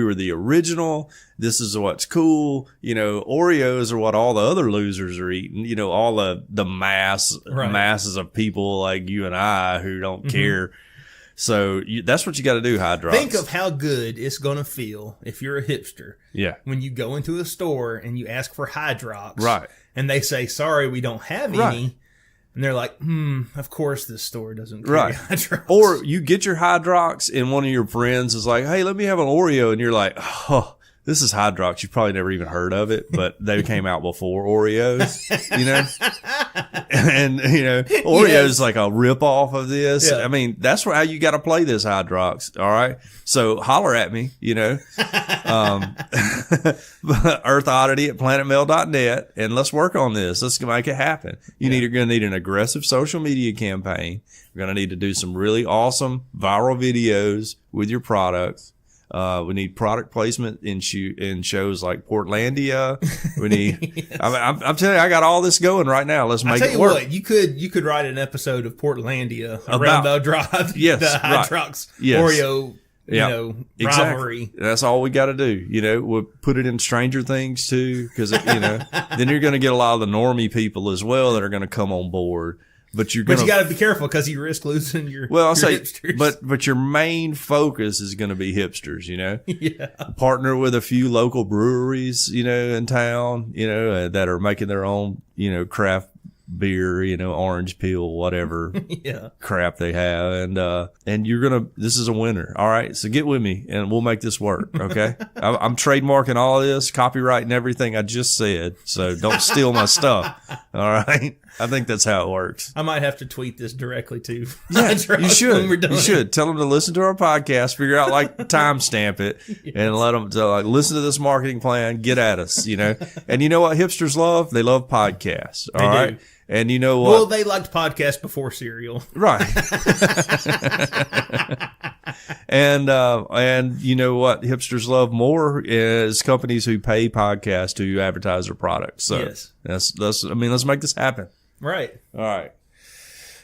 were the original. This is what's cool. Oreos are what all the other losers are eating. All the masses of people like you and I who don't care. So that's what you got to do, Hydrox. Think of how good it's going to feel if you're a hipster. Yeah. When you go into a store and you ask for Hydrox. Right. And they say, sorry, we don't have any. Right. And they're like, of course this store doesn't carry Hydrox. Or you get your Hydrox and one of your friends is like, hey, let me have an Oreo. And you're like, oh, this is Hydrox. You've probably never even heard of it, but they came out before Oreos, And, Oreos is like a rip-off of this. Yeah. I mean, that's how you got to play this Hydrox, all right? So holler at me, earthoddity@planetmail.net, and let's work on this. Let's make it happen. You're going to need an aggressive social media campaign. You're going to need to do some really awesome viral videos with your products. We need product placement in shows like Portlandia. We need. I'm telling you, I got all this going right now. Let's make it work. What, you could write an episode of Portlandia around the drive. Yes, the Hydrox Oreo. Rivalry. Exactly. That's all we got to do. We'll put it in Stranger Things too, because then you're going to get a lot of the normie people as well that are going to come on board. But you got to be careful because you risk losing your. Well, I'll say, hipsters. but your main focus is going to be hipsters. Yeah. Partner with a few local breweries, in town, that are making their own, craft beer, orange peel, whatever crap they have. And you're this is a winner. All right. So get with me and we'll make this work. Okay. I'm trademarking all this, copyrighting everything I just said. So don't steal my stuff. All right. I think that's how it works. I might have to tweet this directly to. Yeah, you should. When we're done. You should tell them to listen to our podcast, figure out timestamp it, and let them listen to this marketing plan. Get at us, And you know what hipsters love? They love podcasts. All right. Do. And you know what? Well, they liked podcasts before cereal. Right. And you know what hipsters love more is companies who pay podcasts to advertise their products. So yes. let's make this happen. Right. All right.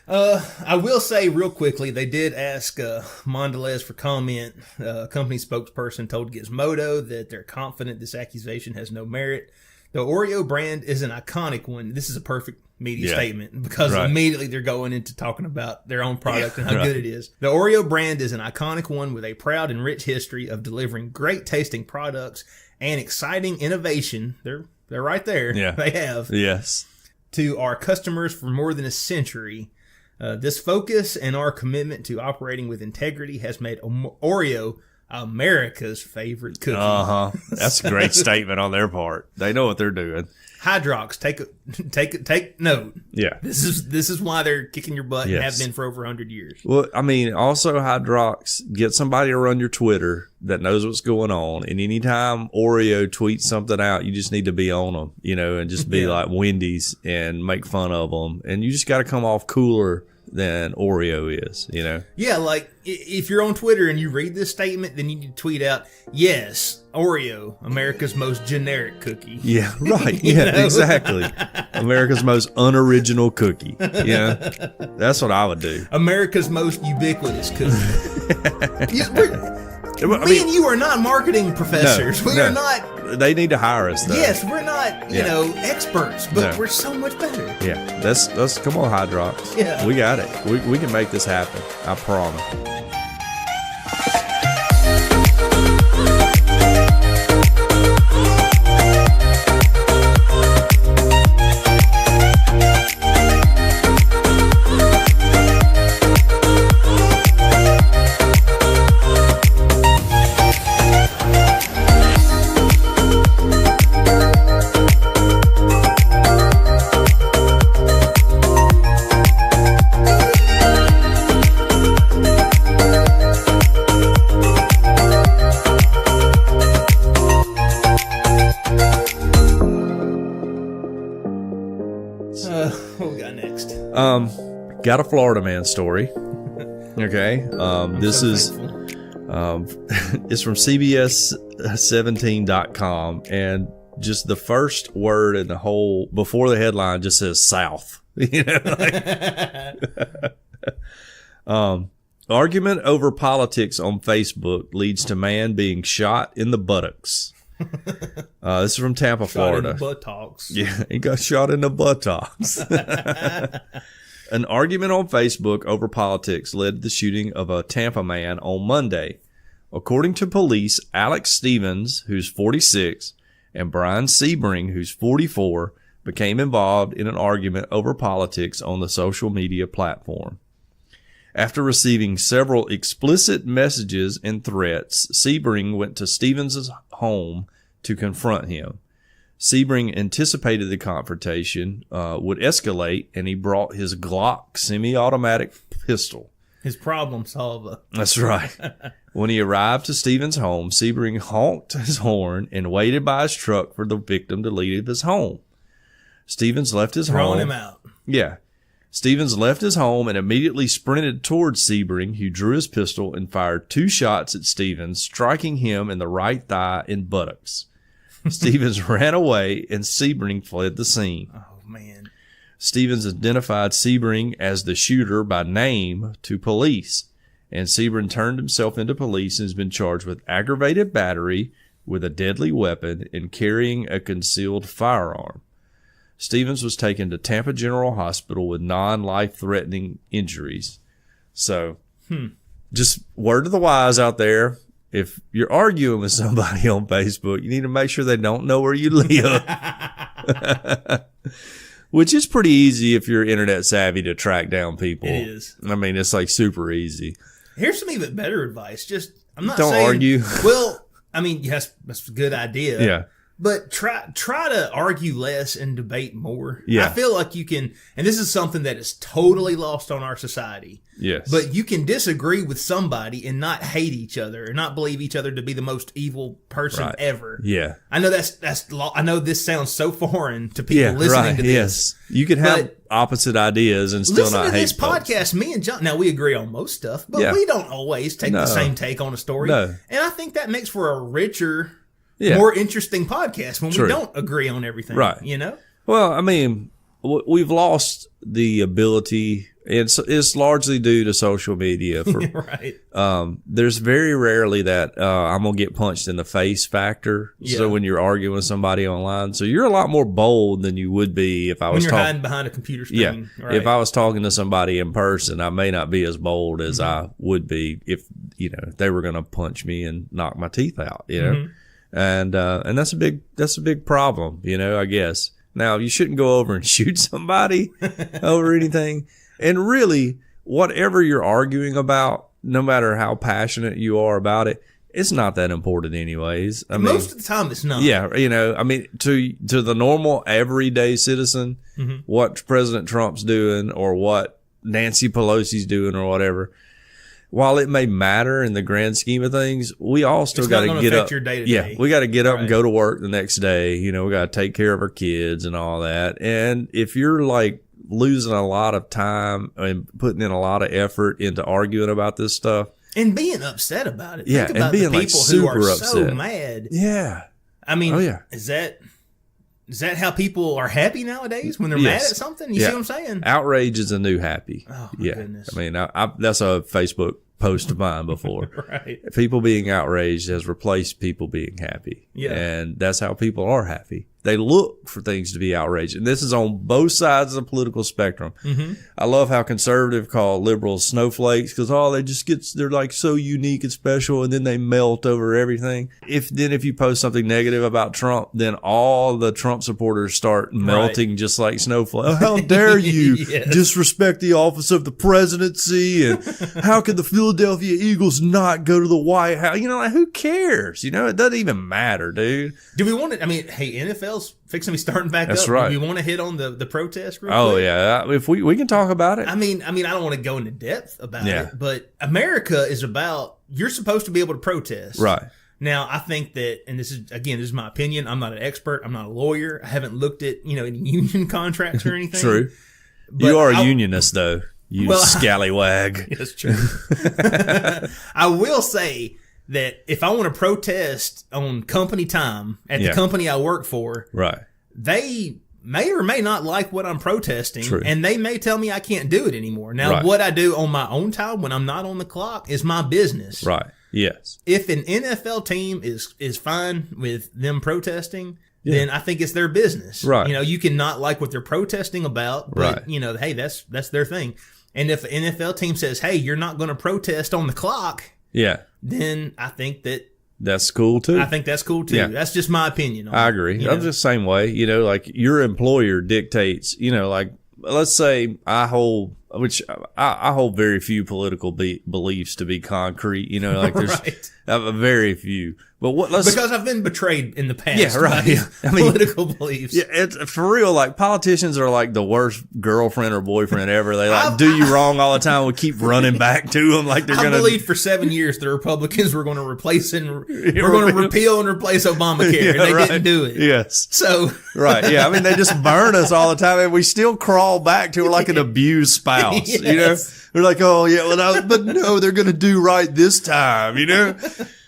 I will say real quickly, they did ask Mondelez for comment. Company spokesperson told Gizmodo that they're confident this accusation has no merit. The Oreo brand is an iconic one. This is a perfect media statement because immediately they're going into talking about their own product and how good it is. The Oreo brand is an iconic one with a proud and rich history of delivering great tasting products and exciting innovation. They're right there. Yeah. They have. Yes. To our customers for more than a century. This focus and our commitment to operating with integrity has made Oreo America's favorite cookie. That's a great statement on their part. They know what they're doing. Hydrox, take note. Yeah. This is why they're kicking your butt and have been for over 100 years. Well, I mean, also Hydrox, get somebody to run your Twitter that knows what's going on. And anytime Oreo tweets something out, you just need to be on them, and just be like Wendy's and make fun of them. And you just got to come off cooler than Oreo is, Yeah, like if you're on Twitter and you read this statement, then you need to tweet out, yes, Oreo, America's most generic cookie. Yeah, right. Yeah, exactly. America's most unoriginal cookie. Yeah, that's what I would do. America's most ubiquitous cookie. Me and you are not marketing professors. We are not. They need to hire us, though. Yes, we're not, experts, but we're so much better. Yeah, let's come on, Hydrox. Yeah, we got it. We can make this happen. I promise. got next? Got a Florida man story. Okay. This is it's from CBS17.com, and just the first word in the whole before the headline just says South. You know, argument over politics on Facebook leads to man being shot in the buttocks. This is from Tampa, Florida. In the buttocks. Yeah, he got shot in the buttocks. An argument on Facebook over politics led to the shooting of a Tampa man on Monday. According to police, Alex Stevens, who's 46, and Brian Sebring, who's 44, became involved in an argument over politics on the social media platform. After receiving several explicit messages and threats, Sebring went to Stevens' home to confront him. Sebring anticipated the confrontation would escalate, and he brought his Glock semi-automatic pistol. His problem solver. That's right. When he arrived to Stevens' home, Sebring honked his horn and waited by his truck for the victim to leave his home. Stevens left his home. Throwing him out. Yeah. Stevens left his home and immediately sprinted towards Sebring, who drew his pistol and fired 2 shots at Stevens, striking him in the right thigh and buttocks. Stevens ran away, and Sebring fled the scene. Oh, man. Stevens identified Sebring as the shooter by name to police, and Sebring turned himself into police and has been charged with aggravated battery with a deadly weapon and carrying a concealed firearm. Stevens was taken to Tampa General Hospital with non-life-threatening injuries. So, just word to the wise out there. If you're arguing with somebody on Facebook, you need to make sure they don't know where you live. Which is pretty easy if you're internet savvy to track down people. It is. I mean, it's like super easy. Here's some even better advice. Just, I'm not Don't saying, argue. Well, I mean, yes, that's a good idea. Yeah. But try to argue less and debate more. Yeah. I feel like you can, and this is something that is totally lost on our society. Yes. But you can disagree with somebody and not hate each other and not believe each other to be the most evil person ever. Yeah. I know I know this sounds so foreign to people listening to this. Yes. You can have opposite ideas and still not hate this folks. podcast. Me and John, now we agree on most stuff, but we don't always take the same take on a story. No. And I think that makes for a richer, Yeah. more interesting podcast when True. we don't agree on everything. Right. You know? Well, I mean, we've lost the ability, and it's largely due to social media. For, Right. There's very rarely that I'm going to get punched in the face factor. Yeah. So when you're arguing with somebody online, so you're a lot more bold than you would be if I was When you're hiding behind a computer screen. Yeah. Right. If I was talking to somebody in person, I may not be as bold as I would be if, they were going to punch me and knock my teeth out, And that's a big problem, I guess. Now, you shouldn't go over and shoot somebody over anything. And really, whatever you're arguing about, no matter how passionate you are about it, it's not that important anyways. I mean, most of the time it's not. yeah, I mean, to the normal everyday citizen, what President Trump's doing or what Nancy Pelosi's doing or whatever, while it may matter in the grand scheme of things, we all still got to get up. Your day to Yeah, day. we got to get up and go to work the next day. We got to take care of our kids and all that. And if you're like losing a lot of time and putting in a lot of effort into arguing about this stuff, and being upset about it. Yeah, Think about and being the like people who are super so upset. mad. yeah, I mean, Oh, yeah. is that how people are happy nowadays when they're Yes. mad at something? You Yeah. see what I'm saying? outrage is a new happy. Oh, my yeah, goodness. I mean, I that's a Facebook post of mine before. Right. People being outraged has replaced people being happy. Yeah. And that's how people are happy. They look for things to be outraged. And this is on both sides of the political spectrum. Mm-hmm. I love how conservative call liberals snowflakes because, they're like so unique and special and then they melt over everything. If you post something negative about Trump, then all the Trump supporters start melting just like snowflakes. Oh, how dare you Yes. disrespect the office of the presidency? And how could the Philadelphia Eagles not go to the White House? Who cares? It doesn't even matter, dude. Do we want to? I mean, hey, NFL's fixing to be starting back That's up. right. Do we want to hit on the protest real Oh quick? yeah, if we can talk about it. I mean, I don't want to go into depth about Yeah. it, but America is about, you're supposed to be able to protest. Right. Now, I think that, and this is my opinion. I'm not an expert. I'm not a lawyer. I haven't looked at, any union contracts or anything. True. You are a unionist, though. You Well, scallywag. That's true. I will say that if I want to protest on company time at the company I work for, Right. they may or may not like what I'm protesting, True. and they may tell me I can't do it anymore. Now, what I do on my own time when I'm not on the clock is my business. Right. Yes. If an NFL team is fine with them protesting, then I think it's their business. Right. You know, you can not like what they're protesting about, but you know, hey, that's their thing. And if an NFL team says, "Hey, you're not going to protest on the clock," then I think that's cool too. I think that's cool too. Yeah. That's just my opinion on I it, agree. you I'm know? just the same way. You know, like your employer dictates, you know, like let's say I hold very few political beliefs to be concrete. You know, like there's very few. But because I've been betrayed in the past. Yeah, right. By I mean, political beliefs. Yeah, it's for real. Like politicians are like the worst girlfriend or boyfriend ever. They like do you wrong all the time. We keep running back to them like they're going to. I believed for 7 years the Republicans were going to replace and we're going to repeal and replace Obamacare, and they didn't do it. Yes. So right. Yeah. I mean, they just burn us all the time, and we still crawl back to like an abused spouse. Yes. You know, we're like, oh yeah, but no, they're going to do right this time. You know.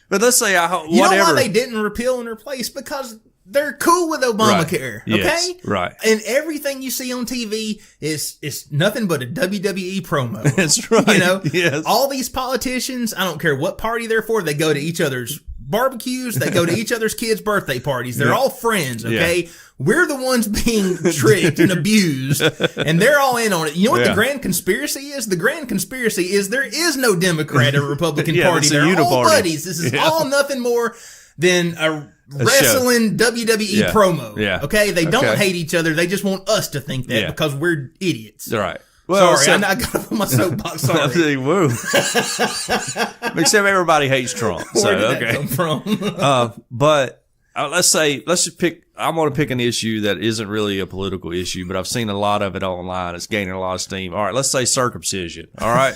But let's say whatever. You know why they didn't repeal and replace? Because they're cool with Obamacare. Right. Okay? Yes. Right. And everything you see on TV is nothing but a WWE promo. That's right. You know? Yes. All these politicians, I don't care what party they're for, they go to each other's barbecues, they go to each other's kids' birthday parties. They're all friends, okay? Yeah. We're the ones being tricked and abused, and they're all in on it. You know what the grand conspiracy is? The grand conspiracy is there is no Democrat or Republican party. They're all buddies. This is all nothing more than a wrestling WWE promo. Yeah. Okay? They don't hate each other. They just want us to think that because we're idiots. Right. Well, sorry, I got up on my soapbox. Sorry. Woo. Except everybody hates Trump. So, where did that come from? But let's just pick. I'm going to pick an issue that isn't really a political issue, but I've seen a lot of it online. It's gaining a lot of steam. All right, let's say circumcision. All right,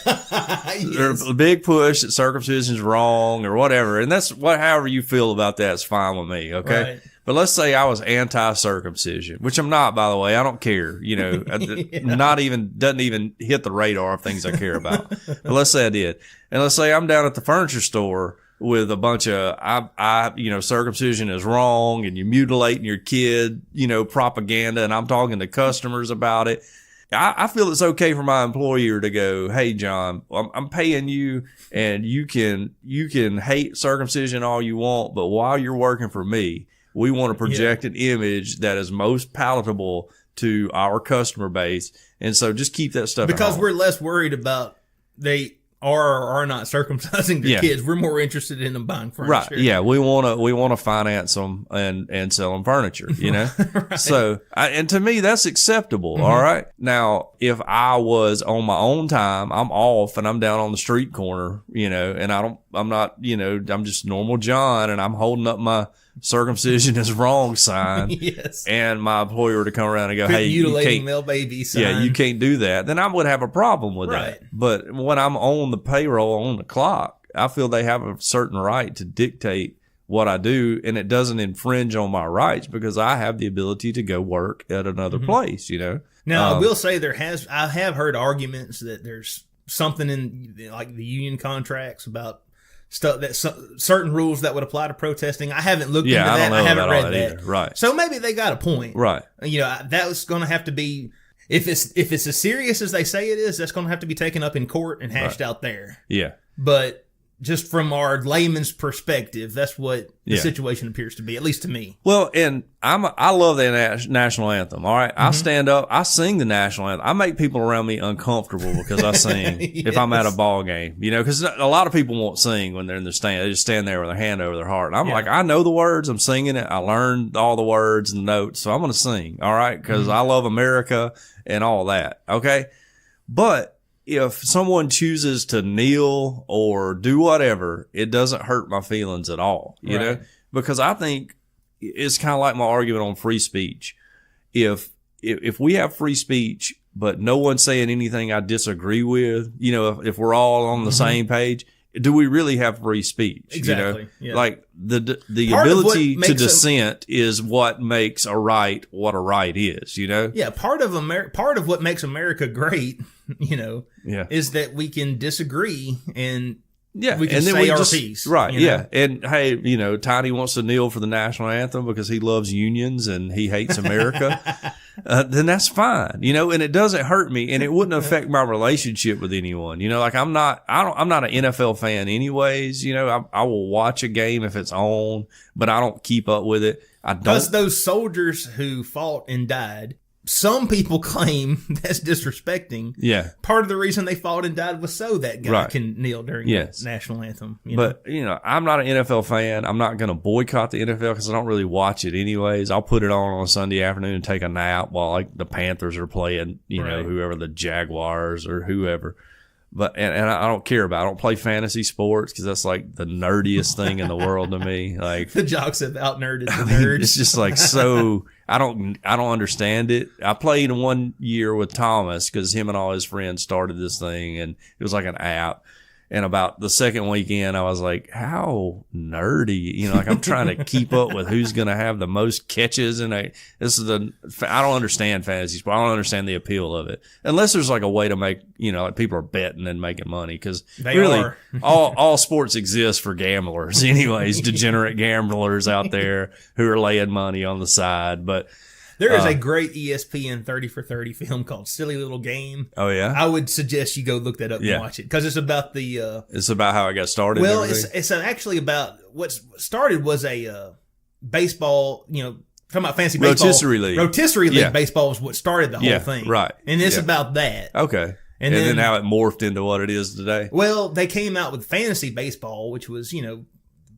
there's a big push that circumcision is wrong or whatever, and that's however you feel about that is fine with me. Okay. Right. But let's say I was anti-circumcision, which I'm not, by the way. I don't care. You know, doesn't even hit the radar of things I care about. But let's say I did. And let's say I'm down at the furniture store with a bunch of, circumcision is wrong and you're mutilating your kid, propaganda. And I'm talking to customers about it. I feel it's okay for my employer to go, hey, John, I'm paying you and you can hate circumcision all you want. But while you're working for me, we want to project an image that is most palatable to our customer base. And so just keep that stuff because we're less worried about they are or are not circumcising their kids. We're more interested in them buying furniture. Right. Yeah. We want to finance them and sell them furniture, right. So, and to me, that's acceptable. Mm-hmm. All right. Now, if I was on my own time, I'm off and I'm down on the street corner, and I'm just normal John and I'm holding up my circumcision is wrong sign. Yes. And my employer to come around and go, hey, mutilating male baby sign. Yeah, you can't do that. Then I would have a problem with that. But when I'm on the payroll, on the clock, I feel they have a certain right to dictate what I do, and it doesn't infringe on my rights because I have the ability to go work at another place, Now, I will say I have heard arguments that there's something in like the union contracts about stuff that certain rules that would apply to protesting. I haven't looked into that. I haven't read that either. Right. So maybe they got a point. Right. That was going to have to be if it's as serious as they say it is. That's going to have to be taken up in court and hashed out there. Yeah. But just from our layman's perspective, that's what the situation appears to be, at least to me. Well, and I love the national anthem. All right. I stand up, I sing the national anthem. I make people around me uncomfortable because I sing if I'm at a ball game, because a lot of people won't sing when they're in the stand. They just stand there with their hand over their heart. And I'm like, I know the words. I'm singing it. I learned all the words and notes. So I'm going to sing. All right. Cause I love America and all that. Okay. But if someone chooses to kneel or do whatever, it doesn't hurt my feelings at all, you know, because I think it's kind of like my argument on free speech. If we have free speech, but no one's saying anything I disagree with, if we're all on the same page, do we really have free speech? Exactly. You know? Yeah. Like the Part of ability what to makes dissent is what makes a right what a right is, you know? Yeah, part of what makes America great, is that we can disagree and we can say our piece. Right, yeah. And hey, Tiny wants to kneel for the national anthem because he loves unions and he hates America. Then that's fine, and it doesn't hurt me and it wouldn't affect my relationship with anyone. Like I'm not an NFL fan anyways. I will watch a game if it's on, but I don't keep up with it. I don't. Because those soldiers who fought and died, some people claim that's disrespecting. Yeah. Part of the reason they fought and died was so that guy can kneel during the national anthem. But, I'm not an NFL fan. I'm not going to boycott the NFL because I don't really watch it anyways. I'll put it on a Sunday afternoon and take a nap while the Panthers are playing, whoever, the Jaguars or whoever. But, and I don't care about it. I don't play fantasy sports because that's like the nerdiest thing in the world to me. Like the jocks have out nerded the nerds. It's just like so. I don't understand it. I played 1 year with Thomas because him and all his friends started this thing, and it was like an app. And about the second weekend, I was like, how nerdy, like I'm trying to keep up with who's going to have the most catches. And I don't understand fantasy sport. I don't understand the appeal of it unless there's like a way to make, like people are betting and making money. Cause really all sports exist for gamblers anyways, degenerate gamblers out there who are laying money on the side. But there is a great ESPN 30 for 30 film called Silly Little Game. Oh, yeah? I would suggest you go look that up and watch it because it's about the... it's about how I got started. Well, it's actually about... What started was a baseball, talking about fancy baseball. Rotisserie League. Rotisserie League baseball was what started the whole thing. Right. And it's about that. Okay. And then how it morphed into what it is today. Well, they came out with fantasy baseball, which was,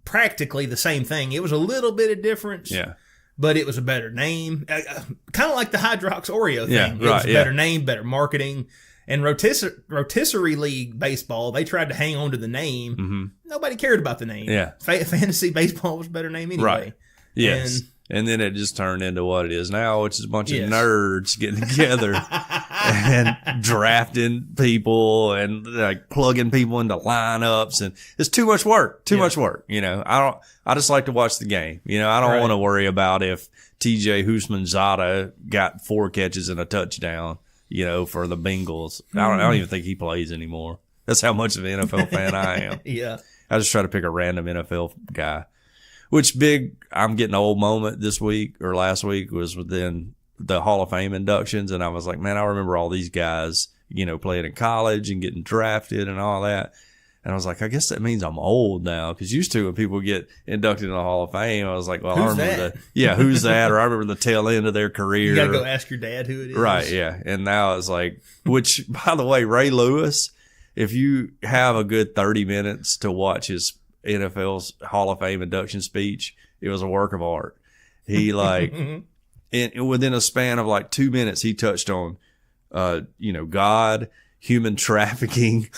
practically the same thing. It was a little bit of difference. Yeah. But it was a better name, kind of like the Hydrox Oreo thing. Yeah, it was a better name, better marketing. And Rotisserie League baseball, they tried to hang on to the name. Mm-hmm. Nobody cared about the name. Yeah. Fantasy baseball was a better name anyway. Right. Yes. And then it just turned into what it is now, which is a bunch of nerds getting together and drafting people and like plugging people into lineups. And it's too much work, much work. I just like to watch the game. I don't want to worry about if TJ Houshmandzadeh got 4 catches and a touchdown, for the Bengals. I don't even think he plays anymore. That's how much of an NFL fan I am. Yeah. I just try to pick a random NFL guy. Which I'm getting an old moment this week or last week was within the Hall of Fame inductions. And I was like, man, I remember all these guys, playing in college and getting drafted and all that. And I was like, I guess that means I'm old now. Cause used to when people get inducted in the Hall of Fame, I was like, well, who's I remember that? Who's that? Or I remember the tail end of their career. You gotta go ask your dad who it is. Right. Yeah. And now it's like, which by the way, Ray Lewis, if you have a good 30 minutes to watch his NFL's Hall of Fame induction speech, it was a work of art. He within a span of like 2 minutes, he touched on, God, human trafficking,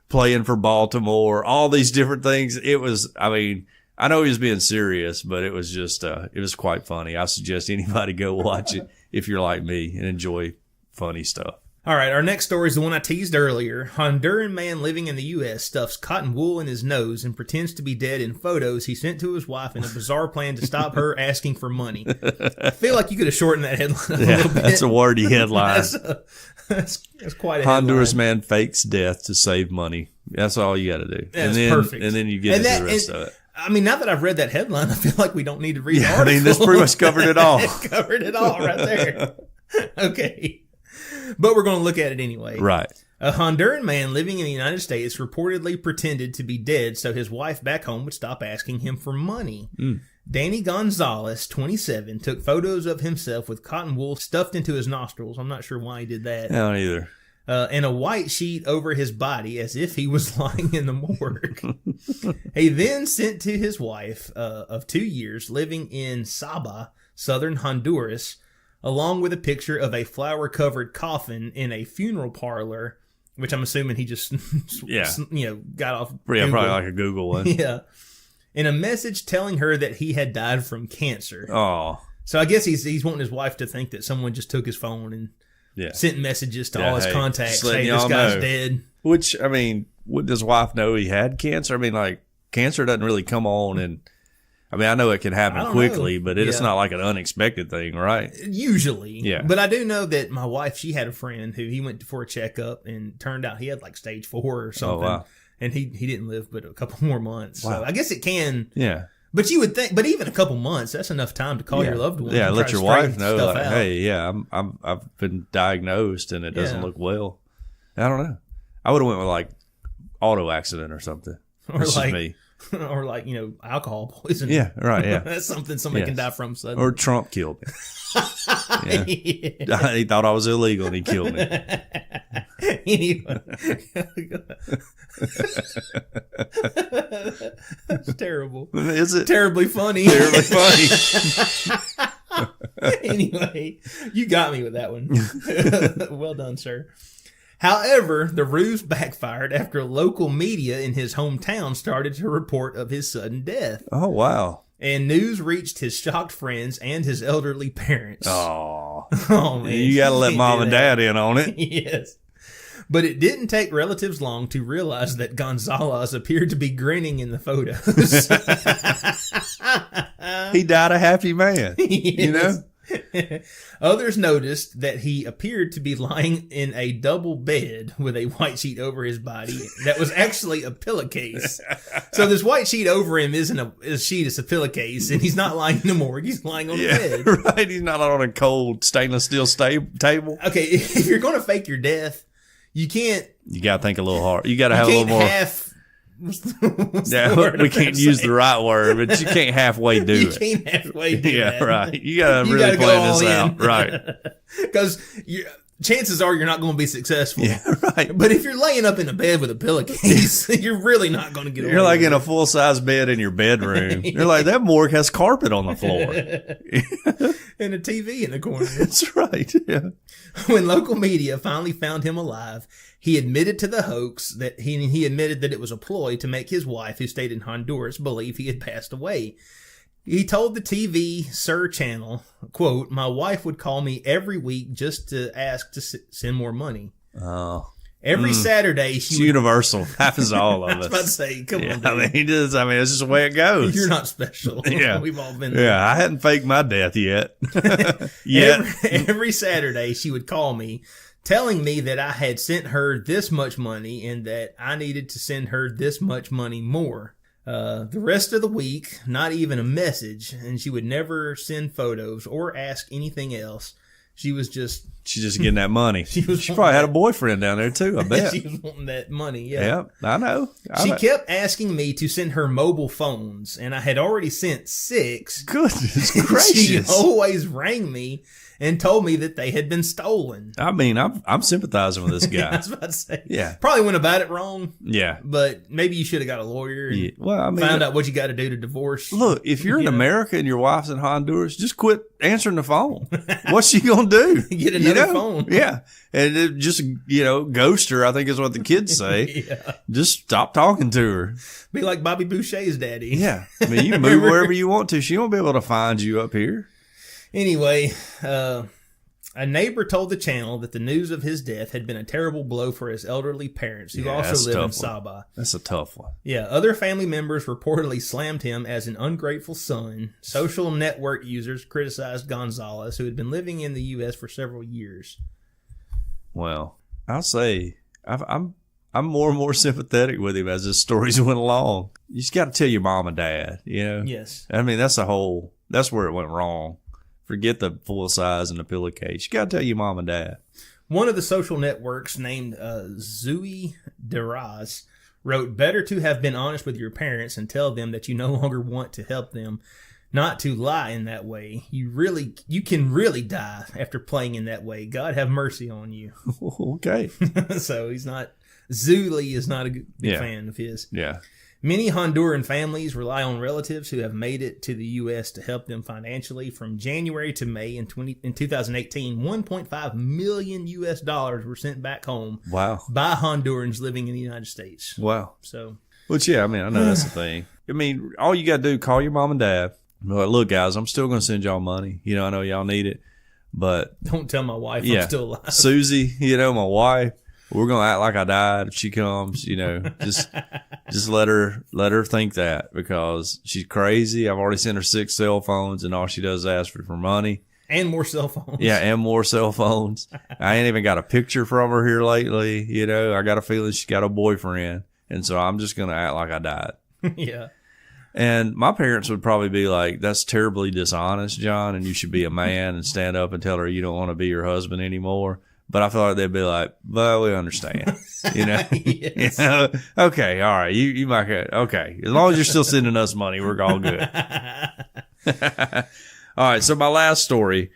playing for Baltimore, all these different things. It was, I know he was being serious, but it was just, it was quite funny. I suggest anybody go watch it if you're like me and enjoy funny stuff. All right, our next story is the one I teased earlier. Honduran man living in the U.S. stuffs cotton wool in his nose and pretends to be dead in photos he sent to his wife in a bizarre plan to stop her asking for money. I feel like you could have shortened that headline a little bit. That's a wordy headline. That's quite a Honduras headline. man fakes death to save money. That's all you got to do. That's perfect. And then you get into the rest of it. Now that I've read that headline, I feel like we don't need to read the article. This pretty much covered it all. It covered it all right there. Okay. But we're going to look at it anyway. Right. A Honduran man living in the United States reportedly pretended to be dead so his wife back home would stop asking him for money. Danny Gonzalez, 27, took photos of himself with cotton wool stuffed into his nostrils. I'm not sure why he did that. I don't either. And a white sheet over his body as if he was lying in the morgue. He then sent to his wife of 2 years living in Saba, southern Honduras, along with a picture of a flower-covered coffin in a funeral parlor, which I'm assuming he just, got off Google. Yeah, probably like a Google one. Yeah. And a message telling her that he had died from cancer. Oh. So I guess he's wanting his wife to think that someone just took his phone and sent messages to all his contacts. Hey, this guy's dead. Which, I mean, would his wife know he had cancer? I mean, like, cancer doesn't really come on, and I mean, I know it can happen quickly, but it's not like an unexpected thing, right? Usually. Yeah. But I do know that my wife, she had a friend who he went for a checkup, and turned out he had like stage 4 or something. Oh, wow. And he didn't live but a couple more months. Wow. So I guess it can. Yeah. But you would think, but even a couple months, that's enough time to call your loved one. Yeah, and let try your to wife straighten know, stuff like, out. hey, yeah, I've been diagnosed and it doesn't Yeah. look well. I don't know. I would have went with like auto accident or something. Or That's just like, me. or like, alcohol poisoning. Yeah, right, yeah. That's something somebody Yes. can die from suddenly. Or Trump killed me. Yeah. He thought I was illegal and he killed me. Anyway. That's terrible. Is it? Terribly funny. Terribly funny. Anyway, you got me with that one. Well done, sir. However, the ruse backfired after local media in his hometown started to report of his sudden death. Oh, wow. And news reached his shocked friends and his elderly parents. Oh, Oh, man. you got to let can't mom do and that. dad in on it. Yes. But it didn't take relatives long to realize that Gonzalez appeared to be grinning in the photos. He died a happy man. You know? Others noticed that he appeared to be lying in a double bed with a white sheet over his body that was actually a pillowcase. So this white sheet over him isn't a sheet, it's a pillowcase, and he's not lying in the morgue, he's lying on the bed. Right. He's not on a cold stainless steel table. Okay, if you're going to fake your death, you can't. You got to think a little hard. You got to have a little more. What's the Yeah, word we I'm trying can't to use say? the right word, but you can't halfway do You it. can't halfway do Yeah, that. right. You got to You really gotta go plan all this in. out. Right. Because chances are you're not going to be successful. Yeah, right. But if you're laying up in a bed with a pillowcase, you're really not going to get away. You're like with in a full size bed in your bedroom. You're like, that morgue has carpet on the floor. it. And a TV in the corner. That's right. Yeah. When local media finally found him alive, he admitted to the hoax that he admitted that it was a ploy to make his wife, who stayed in Honduras, believe he had passed away. He told the TV Sir channel, quote, "My wife would call me every week just to ask to send more money. Oh. Every Saturday It's she would." universal. Happens to all I of was about to us. say, come Yeah, on, I dude. mean, it's just the way it goes. You're not special. Yeah. We've all been there. Yeah, I hadn't faked my death yet. Yet. Every Saturday she would call me, telling me that I had sent her this much money and that I needed to send her this much money more. The rest of the week, not even a message, and she would never send photos or ask anything else. She was just She's just getting that money. She was probably had a boyfriend down there too, I bet. she was wanting that money. Yeah. Yeah, I know. She kept asking me to send her mobile phones, and I had already sent 6. Goodness She gracious. always rang me and told me that they had been stolen. I mean, I'm sympathizing with this I guy. was about to say. Yeah. Probably went about it wrong, Yeah. but maybe you should have got a lawyer and Yeah. Well, I mean, found out what you got to do to divorce. look, if you're in You know? America and your wife's in Honduras, just quit answering the phone. What's she gonna do? Get another phone. Yeah, and it just ghost her. I think is what the kids say. Yeah. Just stop talking to her. Be like Bobby Boucher's daddy. Yeah, I mean, you can move wherever you want to. She won't be able to find you up here. Anyway, a neighbor told the channel that the news of his death had been a terrible blow for his elderly parents, who Yeah, that's also a live in tough one. Sabah. That's a tough one. Yeah, other family members reportedly slammed him as an ungrateful son. Social network users criticized Gonzalez, who had been living in the U.S. for several years. Well, I'll say I'm more and more sympathetic with him as his stories went along. You just got to tell your mom and dad. Yes. I mean, that's where it went wrong. Forget the full size and the pillowcase. You got to tell your mom and dad. One of the social networks named Zui Deraz wrote, "Better to have been honest with your parents and tell them that you no longer want to help them, not to lie in that way. You can really die after playing in that way. God have mercy on you." Okay. So Zuli is not a big Yeah. fan of his. Yeah. Many Honduran families rely on relatives who have made it to the U.S. to help them financially. From January to May in 2018, $1.5 million U.S. were sent back home Wow. by Hondurans living in the United States. Wow. So, Which, yeah, I mean, I know that's the thing. I mean, all you got to do, call your mom and dad. Be like, look, guys, I'm still going to send y'all money. I know y'all need it. But, don't tell my wife yeah, I'm still alive. Susie, my wife, We're gonna act like I died if she comes. You know, just let her think that, because she's crazy. I've already sent her 6 cell phones, and all she does is ask for money. And more cell phones. Yeah, and more cell phones. I ain't even got a picture from her here lately. You know, I got a feeling she's got a boyfriend, and so I'm just gonna act like I died. Yeah. And my parents would probably be like, "That's terribly dishonest, John, and you should be a man and stand up and tell her you don't want to be her husband anymore." But I feel like they'd be like, "Well, we understand." You know? Yes. You know? Okay, all right. You might get, okay. As long as you're still sending us money, we're all good. All right, so my last story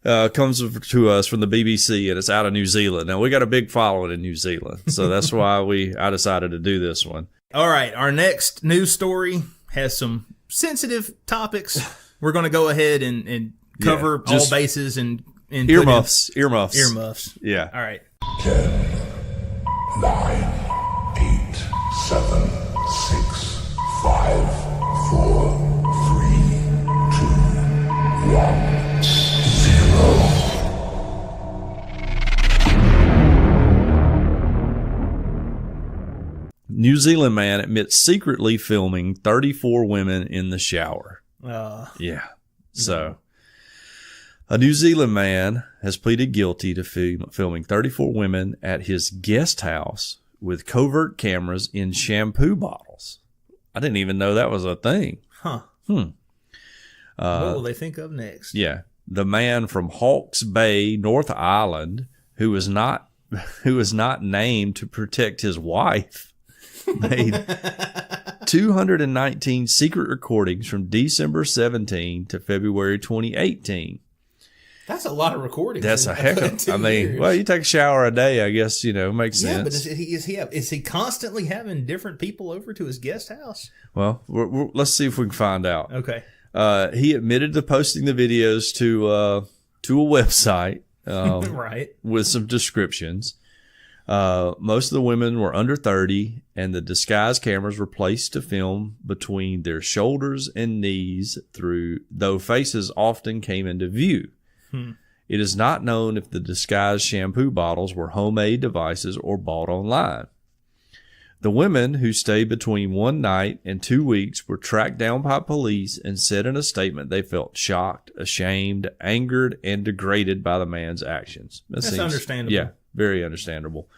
comes to us from the BBC, and it's out of New Zealand. Now, we got a big following in New Zealand, so that's why I decided to do this one. All right, our next news story has some sensitive topics. We're going to go ahead and cover all bases and earmuffs. Yeah. All right. 10, 9, 8, 7, 6, 5, 4, 3, 2, 1, 0. New Zealand man admits secretly filming 34 women in the shower. Yeah. So, a New Zealand man has pleaded guilty to filming 34 women at his guest house with covert cameras in shampoo bottles. I didn't even know that was a thing. Huh. What will they think of next? Yeah. The man from Hawke's Bay, North Island, who was not named to protect his wife, made 219 secret recordings from December 17 to February 2018. That's a lot of recordings. That's a heck of, I mean, well, you take a shower a day, I guess, you know, makes sense. Yeah, but is he constantly having different people over to his guest house? Well, let's see if we can find out. Okay. He admitted to posting the videos to a website, right, with some descriptions. Most of the women were under 30, and the disguise cameras were placed to film between their shoulders and knees, though faces often came into view. It is not known if the disguised shampoo bottles were homemade devices or bought online. The women, who stayed between 1 night and 2 weeks, were tracked down by police and said in a statement they felt shocked, ashamed, angered, and degraded by the man's actions. That's understandable. Yeah, very understandable.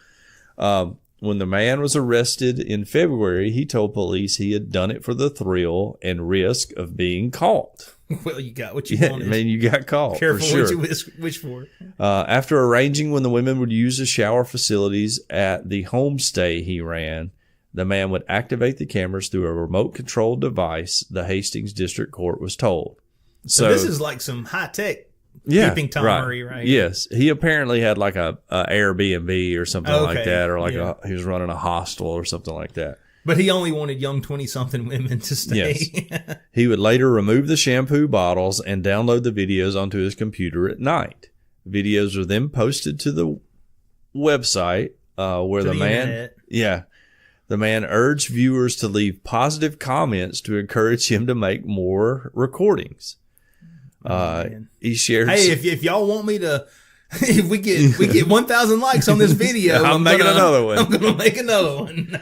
When the man was arrested in February, he told police he had done it for the thrill and risk of being caught. Well, you got what you wanted. I mean, you got caught. Careful for sure. what you wish for. After arranging when the women would use the shower facilities at the homestay he ran, the man would activate the cameras through a remote-controlled device, the Hastings District Court was told. So this is like some high-tech keeping Tomery, right? Yes. He apparently had like a Airbnb or something like that, or he was running a hostel or something like that. But he only wanted young 20-something women to stay. Yes. He would later remove the shampoo bottles and download the videos onto his computer at night. Videos were then posted to the website where the man... Internet. The man urged viewers to leave positive comments to encourage him to make more recordings. He shared... Hey, if y'all want me to... If we get 1,000 likes on this video, I'm making another one. I'm going to make another one.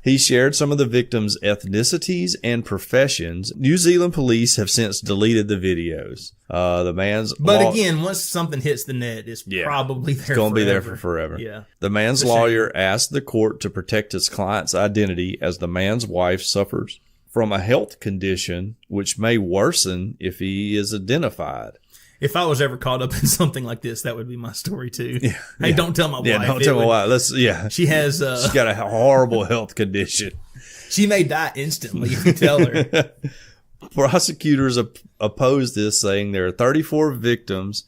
He shared some of the victims' ethnicities and professions. New Zealand police have since deleted the videos. The man's... But again, once something hits the net, it's probably there forever. It's going to be there for forever. Yeah. The man's lawyer asked the court to protect his client's identity as the man's wife suffers from a health condition which may worsen if he is identified. If I was ever caught up in something like this, that would be my story too. Yeah, hey, don't tell my wife. Yeah, don't tell my wife. She has... she's got a horrible health condition. She may die instantly if you tell her. Prosecutors oppose this, saying there are 34 victims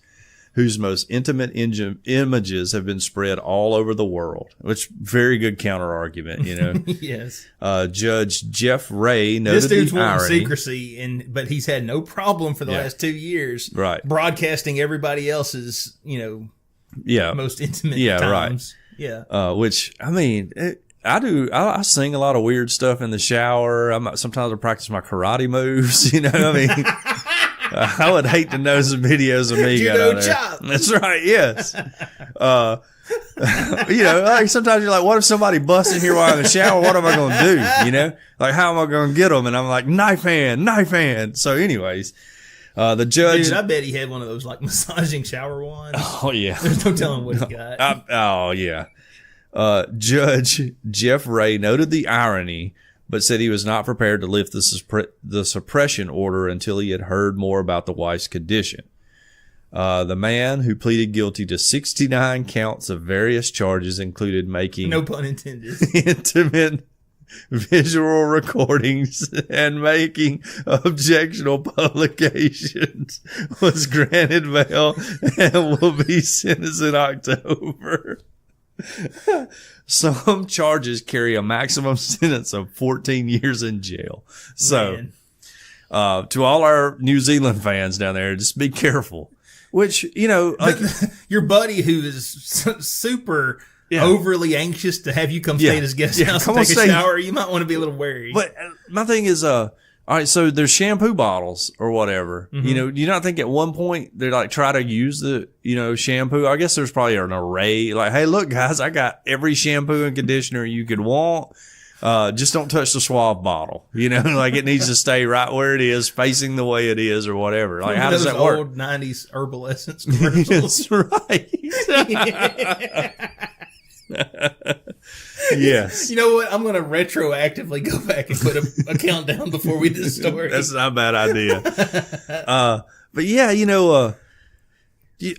whose most intimate images have been spread all over the world, which very good counter argument, you know. Yes. Judge Jeff Ray noted this dude's the irony. wanting secrecy, but he's had no problem for the last 2 years, broadcasting everybody else's, most intimate times. Right. Yeah. Which, I mean, I sing a lot of weird stuff in the shower. Sometimes I practice my karate moves, you know what I mean? I would hate to know some videos of me got Judo out there. chop. That's right. Yes. Like sometimes you're like, what if somebody busts in here while I'm in the shower? What am I going to do? Like, how am I going to get them? And I'm like, knife hand. So anyways, the judge. Dude, I bet he had one of those like massaging shower wands. Oh yeah. There's no telling what he got. Oh yeah. Judge Jeff Ray noted the irony, but said he was not prepared to lift the suppression order until he had heard more about the wife's condition. The man, who pleaded guilty to 69 counts of various charges, included making No pun intended. intimate visual recordings and making objectionable publications, was granted bail and will be sentenced in October. Some charges carry a maximum sentence of 14 years in jail. So, Man. To all our New Zealand fans down there, just be careful. Which, like Your buddy who is super overly anxious to have you come stay at his guest house and take a shower, you might want to be a little wary. But my thing is, all right, so there's shampoo bottles or whatever. Do you not think at one point they like try to use the, shampoo? I guess there's probably an array. Like, hey, look, guys, I got every shampoo and conditioner you could want. Just don't touch the Suave bottle. Like it needs to stay right where it is, facing the way it is or whatever. Like, how does that work? Old 90s Herbal Essence commercials. That's right. Yes. You know what? I'm going to retroactively go back and put a countdown before we do the story. That's not a bad idea. But yeah,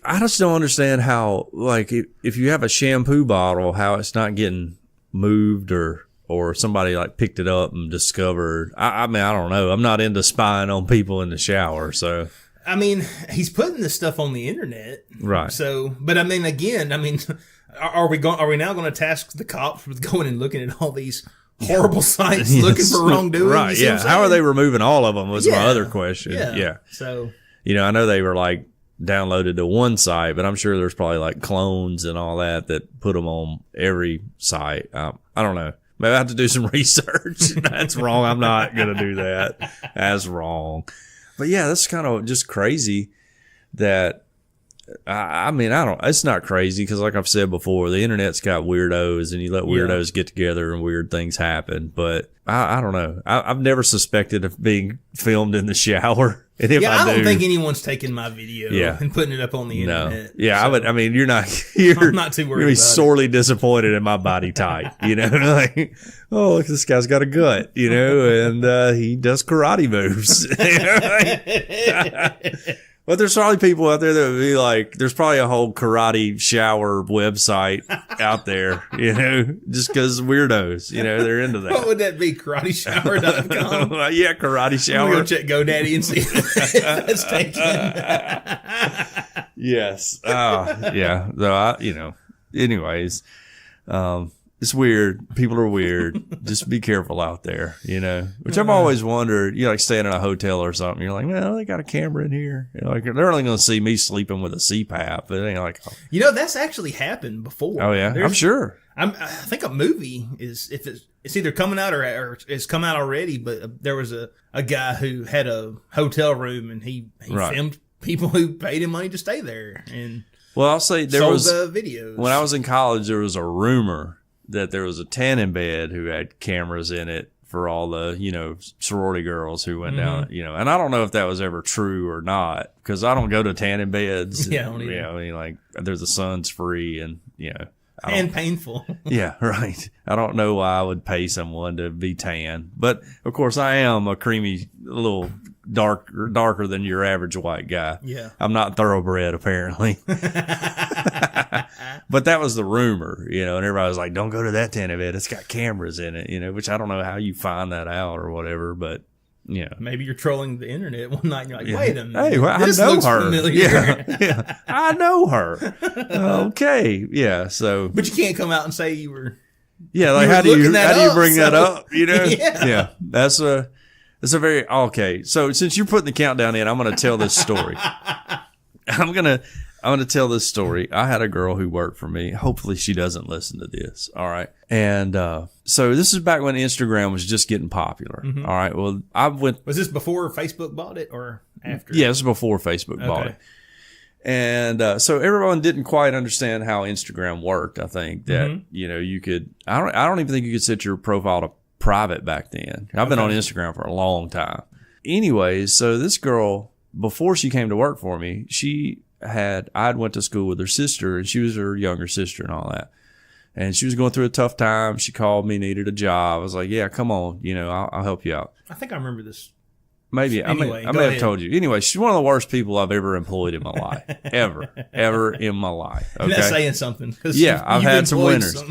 I just don't understand how, like, if you have a shampoo bottle, how it's not getting moved or somebody like picked it up and discovered. I mean, I don't know. I'm not into spying on people in the shower, so. I mean, he's putting this stuff on the internet. Right. So, but I mean, again, are we now going to task the cops with going and looking at all these horrible sites looking for wrongdoing? Right. Yeah. How are they removing all of them was my other question. Yeah. So, I know they were like downloaded to one site, but I'm sure there's probably like clones and all that put them on every site. I don't know. Maybe I have to do some research. That's wrong. I'm not going to do that. That's wrong. But yeah, that's kind of just crazy that, it's not crazy because like I've said before, the internet's got weirdos and you let weirdos get together and weird things happen. But I don't know. I've never suspected of being filmed in the shower. And if I don't think anyone's taking my video and putting it up on the internet. Yeah, so, I'm not too worried. You're sorely disappointed in my body type, like, oh, look, this guy's got a gut, and he does karate moves. But there's probably people out there that would be like, there's probably a whole karate shower website out there, just because weirdos, they're into that. What would that be? KarateShower.com? Yeah, karate shower. I'm going to go check GoDaddy and see if that's taken. Yes. Yeah. So anyways, it's weird. People are weird. Just be careful out there, which I've always wondered, like staying in a hotel or something. You're like, well, they got a camera in here. Like they're only going to see me sleeping with a CPAP. It ain't like, that's actually happened before. Oh yeah. I'm sure. I think a movie is, if it's either coming out or it's come out already, but there was a guy who had a hotel room and he filmed people who paid him money to stay there and I'll say there sold was videos. When I was in college, there was a rumor that there was a tanning bed who had cameras in it for all the, sorority girls who went down, and I don't know if that was ever true or not because I don't go to tanning beds. Yeah, I don't either. I mean, like the sun's free and, and painful. Yeah, right. I don't know why I would pay someone to be tan, but of course I am a creamy, a little darker than your average white guy. Yeah. I'm not thoroughbred apparently. But that was the rumor, and everybody was like, don't go to that tanning bed. It's got cameras in it, which I don't know how you find that out or whatever, but maybe you're trolling the internet one night and you're like, wait a minute. Hey, well, this I know looks her. familiar. Yeah. I know her. Okay. Yeah. So, but you can't come out and say you were. Yeah. Like, how do you bring that up? Yeah. That's a very, okay. So since you're putting the countdown in, I'm going to tell this story. I'm going to tell this story. I had a girl who worked for me. Hopefully she doesn't listen to this. All right. And so this is back when Instagram was just getting popular. Mm-hmm. All right. Well, Was this before Facebook bought it or after? Yeah, this is before Facebook bought it. And so everyone didn't quite understand how Instagram worked. I think that, you could, I don't even think you could set your profile to private back then. I've been on Instagram for a long time. Anyways, so this girl, before she came to work for me, I went to school with her sister, and she was her younger sister and all that. And she was going through a tough time. She called me, needed a job. I was like, yeah, come on. I'll help you out. I think I remember this. Maybe. Anyway, I may have told you. Anyway, she's one of the worst people I've ever employed in my life. Ever in my life. Okay. That's saying something. Yeah, I've had some winners.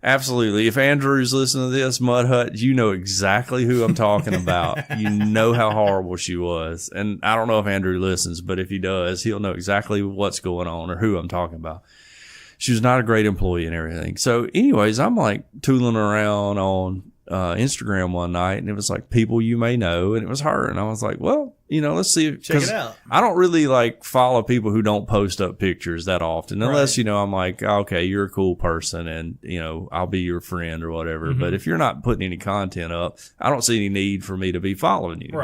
Absolutely. If Andrew's listening to this, Mud Hut, you know exactly who I'm talking about. You know how horrible she was. And I don't know if Andrew listens, but if he does, he'll know exactly what's going on or who I'm talking about. She was not a great employee and everything. So anyways, I'm like tooling around on Instagram one night, and it was like people you may know, and it was her. And I was like, well, let's see. Check it out. I don't really like follow people who don't post up pictures that often, unless, I'm like, okay, you're a cool person and, I'll be your friend or whatever. Mm-hmm. But if you're not putting any content up, I don't see any need for me to be following you,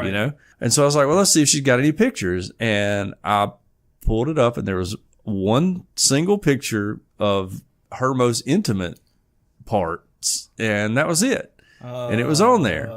And so I was like, well, let's see if she's got any pictures. And I pulled it up, and there was one single picture of her most intimate parts, and that was it. And it was on there.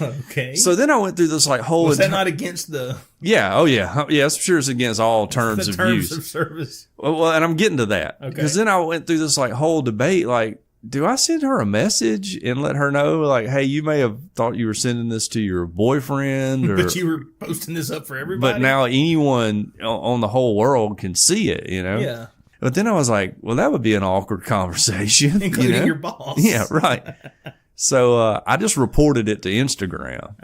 Okay. So then I went through this like whole. Was that not against the? Yeah. Oh yeah. Yeah. I'm sure it's against all terms of use. Terms of service. Well, and I'm getting to that. Okay. Because then I went through this like whole debate. Like, do I send her a message and let her know, like, hey, you may have thought you were sending this to your boyfriend, or but you were posting this up for everybody. But now anyone on the whole world can see it. Yeah. But then I was like, well, that would be an awkward conversation, including your boss. Yeah. Right. So I just reported it to Instagram,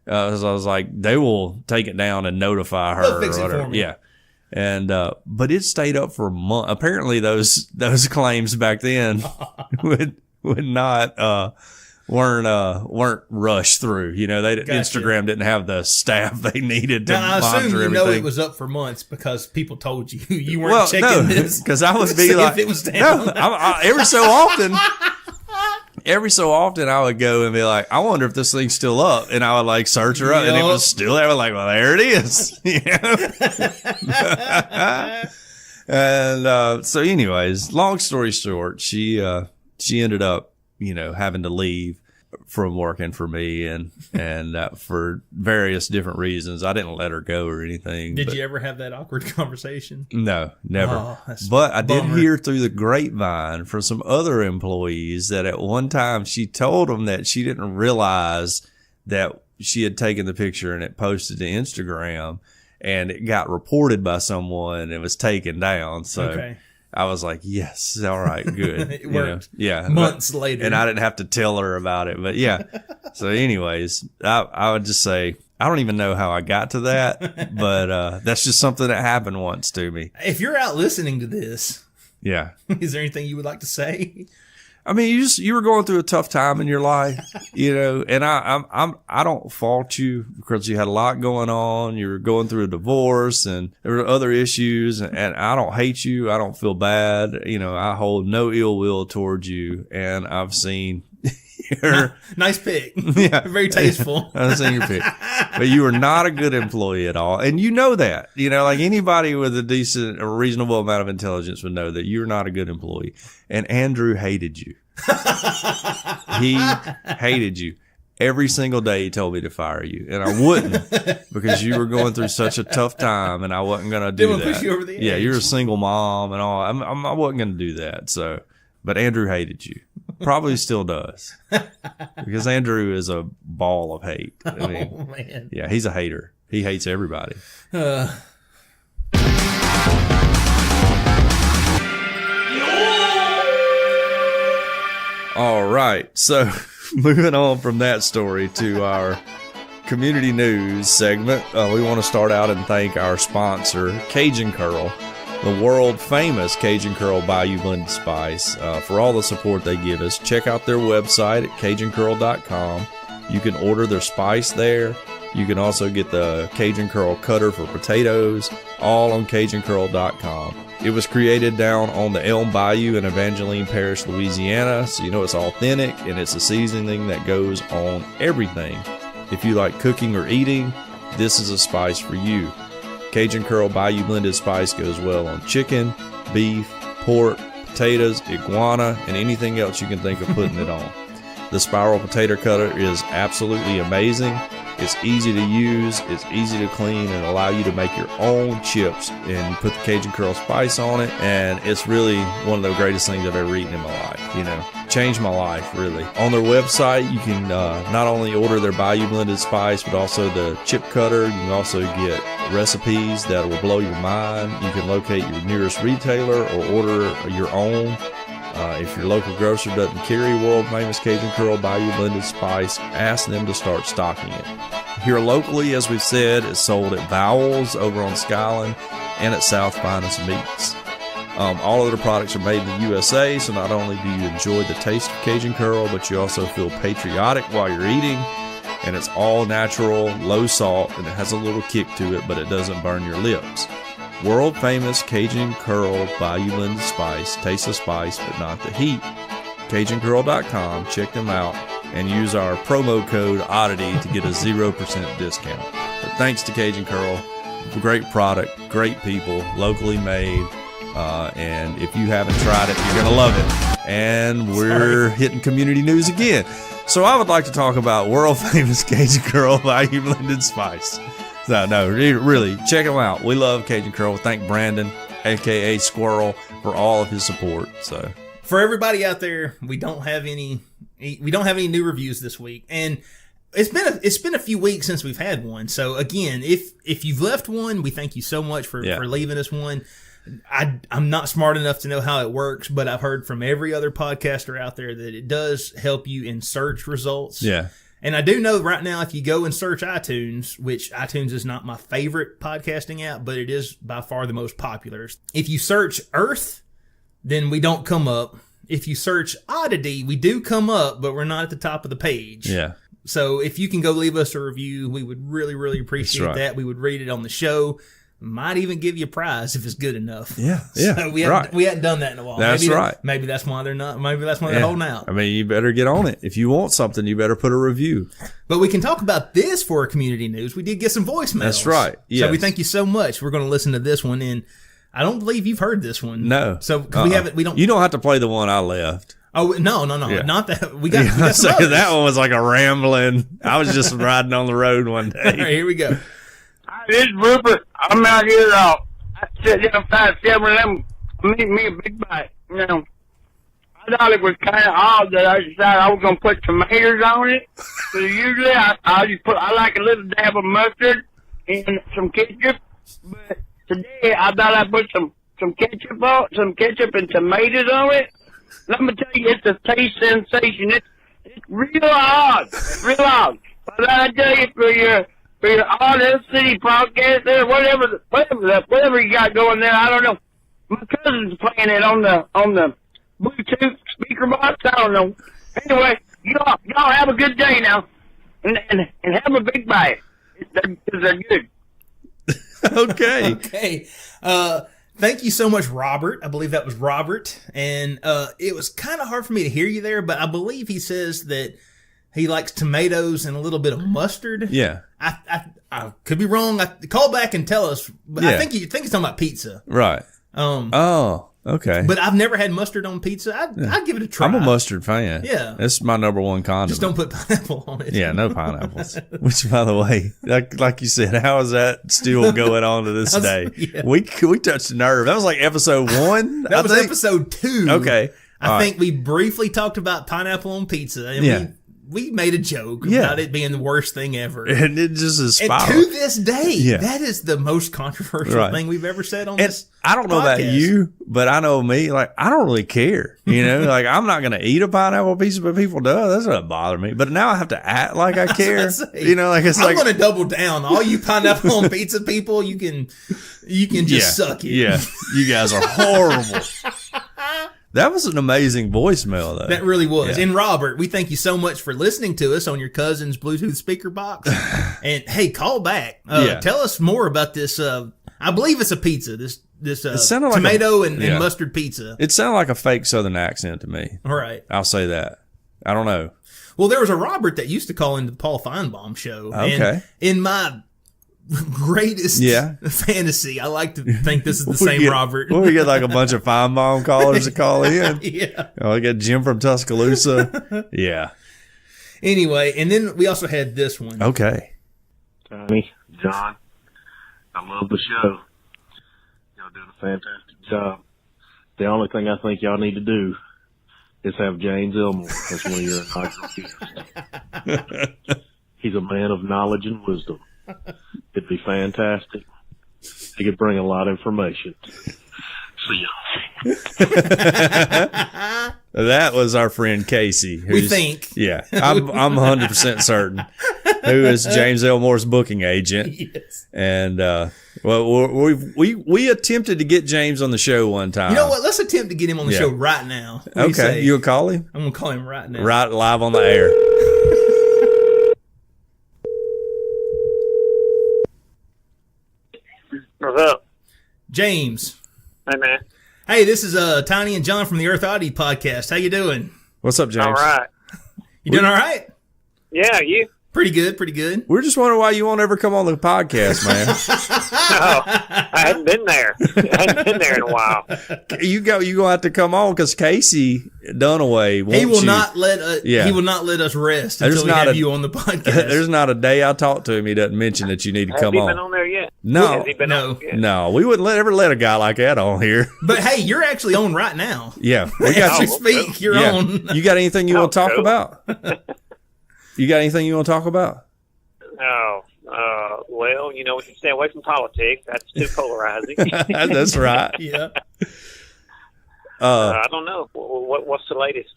so I was like, they will take it down and notify her They'll fix or whatever. It for me. Yeah. And but it stayed up for a month. Apparently those claims back then would not weren't rushed through. Instagram didn't have the staff they needed to monitor everything. I assume it was up for months because people told you you weren't checking this. Because I would be like, if it was down. Every so often I would go and be like, I wonder if this thing's still up. And I would like search her up, and it was still there. I was like, well, there it is. And so anyways, long story short, she ended up, having to leave from working for me, and for various different reasons. I didn't let her go or anything. Did you ever have that awkward conversation? No, never. But I did hear through the grapevine from some other employees that at one time she told them that she didn't realize that she had taken the picture and it posted to Instagram, and it got reported by someone and it was taken down. So I was like, yes, all right, good. It worked. Yeah. Months later. And I didn't have to tell her about it. But yeah. So anyways, I would just say, I don't even know how I got to that, but that's just something that happened once to me. If you're out listening to this, is there anything you would like to say? I mean, you were going through a tough time in your life, and I don't fault you because you had a lot going on. You were going through a divorce and there were other issues, and I don't hate you. I don't feel bad. I hold no ill will towards you, and I've seen your nice pick. Yeah. Very tasteful. I've seen your pick, but you were not a good employee at all. And you know that, like anybody with a decent or reasonable amount of intelligence would know that you're not a good employee. And Andrew hated you. He hated you. Every single day he told me to fire you, and I wouldn't because you were going through such a tough time, and I wasn't going to do that. Push you over the edge. Yeah, you're a single mom and all. I wasn't going to do that. So, but Andrew hated you. Probably still does, because Andrew is a ball of hate. I mean, man. Yeah, he's a hater. He hates everybody. All right. So moving on from that story to our community news segment, we want to start out and thank our sponsor, Cajun Curl, the world famous Cajun Curl Bayou Blended Spice, for all the support they give us. Check out their website at CajunCurl.com. You can order their spice there. You can also get the Cajun Curl cutter for potatoes. all on CajunCurl.com. It was created down on the Elm Bayou in Evangeline Parish, Louisiana, so you know it's authentic, and it's a seasoning that goes on everything. If you like cooking or eating, this is a spice for you. Cajun Curl Bayou Blended Spice goes well on chicken, beef, pork, potatoes, iguana, and anything else you can think of putting it on. The spiral potato cutter is absolutely amazing. It's easy to use, it's easy to clean, and allow you to make your own chips and put the Cajun Curl spice on it. And it's really one of the greatest things I've ever eaten in my life. You know, changed my life, really. On their website, you can not only order their Bayou Blended Spice, but also the chip cutter. You can also get recipes that will blow your mind. You can locate your nearest retailer or order your own. If your local grocer doesn't carry world famous Cajun Curl Bayou Blended Spice, ask them to start stocking it. Here locally, as we've said, it's sold at Vowels over on Skyland and at South Finest Meats. All of their products are made in the USA, so not only do you enjoy the taste of Cajun Curl, but you also feel patriotic while you're eating. And it's all natural, low salt, and it has a little kick to it, but it doesn't burn your lips. World famous Cajun Curl Bayou Blended Spice. Taste the spice, but not the heat. CajunCurl.com. Check them out and use our promo code Oddity to get a 0% discount. But thanks to Cajun Curl. Great product, great people, locally made. And if you haven't tried it, you're going to love it. And we're hitting community news again. So I would like to talk about world famous Cajun Curl Bayou Blended Spice. No, really, check them out. We love Cajun Curl. Thank Brandon, aka Squirrel, for all of his support. So, for everybody out there, we don't have any new reviews this week, and it's been a few weeks since we've had one. So again, if you've left one, we thank you so much for leaving us one. I'm not smart enough to know how it works, but I've heard from every other podcaster out there that it does help you in search results. Yeah. And I do know right now, if you go and search iTunes, which iTunes is not my favorite podcasting app, but it is by far the most popular. If you search Earth, then we don't come up. If you search Oddity, we do come up, but we're not at the top of the page. Yeah. So if you can go leave us a review, we would really, really appreciate that. We would read it on the show. Might even give you a prize if it's good enough. Yeah, yeah. So we hadn't done that in a while. That's right. Maybe that's why they're not. Maybe that's why they're holding out. I mean, you better get on it. If you want something, you better put a review. But we can talk about this for community news. We did get some voicemails. That's right. Yes. So we thank you so much. We're going to listen to this one, and I don't believe you've heard this one. No. So we haven't. We don't. You don't have to play the one I left. Oh no, Yeah. not that. We got some others. That one was like a rambling. I was just riding on the road one day. All right, here we go. Hi, this is Rupert. I'm out here. I sit down 5-7 of them. Meet me a big bite. You know, I thought it was kind of odd that I decided I was gonna put tomatoes on it. So usually I just put. I like a little dab of mustard and some ketchup. But today I thought I'd put some ketchup and tomatoes on it. Let me tell you, it's a taste sensation. It's real odd. Real odd. But I tell you, for your Odd City podcast there, whatever you got going there, I don't know. My cousin's playing it on the Bluetooth speaker box. I don't know. Anyway, y'all have a good day now, and have a big bite. They're good. Okay. Okay. Thank you so much, Robert. I believe that was Robert. And it was kind of hard for me to hear you there, but I believe he says that he likes tomatoes and a little bit of mustard. Yeah. I could be wrong. Call back and tell us. But I think he's talking about pizza. Right. Oh, okay. But I've never had mustard on pizza. I'd give it a try. I'm a mustard fan. Yeah. It's my number one condiment. Just don't put pineapple on it. Yeah, no pineapples. Which, by the way, like you said, how is that still going on to this day? Yeah. We touched a nerve. That was like episode 1. That was episode 2. Okay. I think we briefly talked about pineapple on pizza. And we made a joke about it being the worst thing ever. And it just is spiraled. And to this day, that is the most controversial thing we've ever said on this I don't know about you, but I know me, like, I don't really care. You know, like, I'm not going to eat a pineapple pizza, but people do. That doesn't bother me. But now I have to act like I care. You know, like, it's I'm going to double down. All you pineapple on pizza people, you can just suck it. Yeah. You guys are horrible. That was an amazing voicemail, though. That really was. Yeah. And Robert, we thank you so much for listening to us on your cousin's Bluetooth speaker box. And hey, call back. Tell us more about this I believe it's a pizza. This sounded like tomato a- and yeah. mustard pizza. It sounded like a fake Southern accent to me. All right. I'll say that. I don't know. Well, there was a Robert that used to call into the Paul Feinbaum show. Okay. And in my greatest fantasy, I like to think this is the same Robert. We get like a bunch of Feinbaum callers to call in. Yeah. Oh, we got Jim from Tuscaloosa. Yeah. Anyway, and then we also had this one. Okay. Tony, John, I love the show. Y'all doing a fantastic job. The only thing I think y'all need to do is have James Elmore as one of your inaugural guests. He's a man of knowledge and wisdom. It'd be fantastic. He could bring a lot of information. See ya. That was our friend Casey. We think. Yeah. I'm 100% certain. Who is James Elmore's booking agent. Yes. And, well, we attempted to get James on the show one time. You know what? Let's attempt to get him on the Yeah. show right now. What do you Okay. say? You'll call him? I'm going to call him right now. Right live on the air. What's up? James. Hey, man. Hey, this is Tiny and John from the Earth Oddity podcast. How you doing? What's up, James? All right. You doing all right? Yeah, you? Pretty good, pretty good. We're just wondering why you won't ever come on the podcast, man. Oh, I hadn't been there. I hadn't been there in a while. you gonna have to come on because Casey Dunaway wants He will you. not let us. Yeah. He will not let us rest There's until we not have a- you on the podcast. There's not a day I talk to him he doesn't mention that you need to Has come he on. been on there yet? No. Has he been No. on yet? No, we wouldn't ever let a guy like that on here. But hey, you're actually on right now. Yeah, we got As you. we speak, you're Yeah. on. You got anything you want to talk cool. about? You got anything you want to talk about? Oh, well, you know, we should stay away from politics. That's too polarizing. That's right. Yeah. I don't know. What's the latest?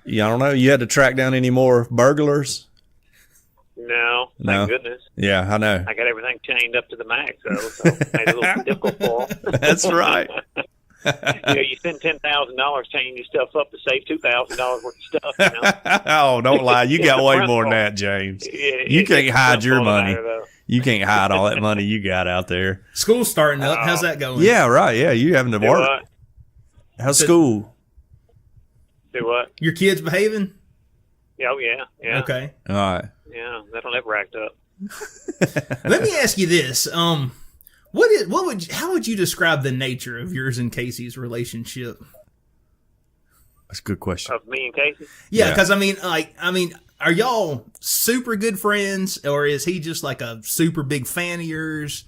Yeah, I don't know. You had to track down any more burglars? No, No. thank goodness. Yeah, I know. I got everything chained up to the max, so made it a little difficult for 'em. That's right. You spend $10,000 chaining your stuff up to save $2,000 worth of stuff. You know? Oh, don't lie. You got the way principle. more than that, James. You can't hide your money. Though. You can't hide all that money you got out there. School's starting up. How's that going? Yeah, right. Yeah, you having to Do work. what? How's school? Do what? Your kids behaving? Oh, yeah. Okay. All right. Yeah, that'll never act up. Let me ask you this. How would you describe the nature of yours and Casey's relationship? That's a good question. Of me and Casey? Yeah, Yeah. because I mean, are y'all super good friends, or is he just like a super big fan of yours?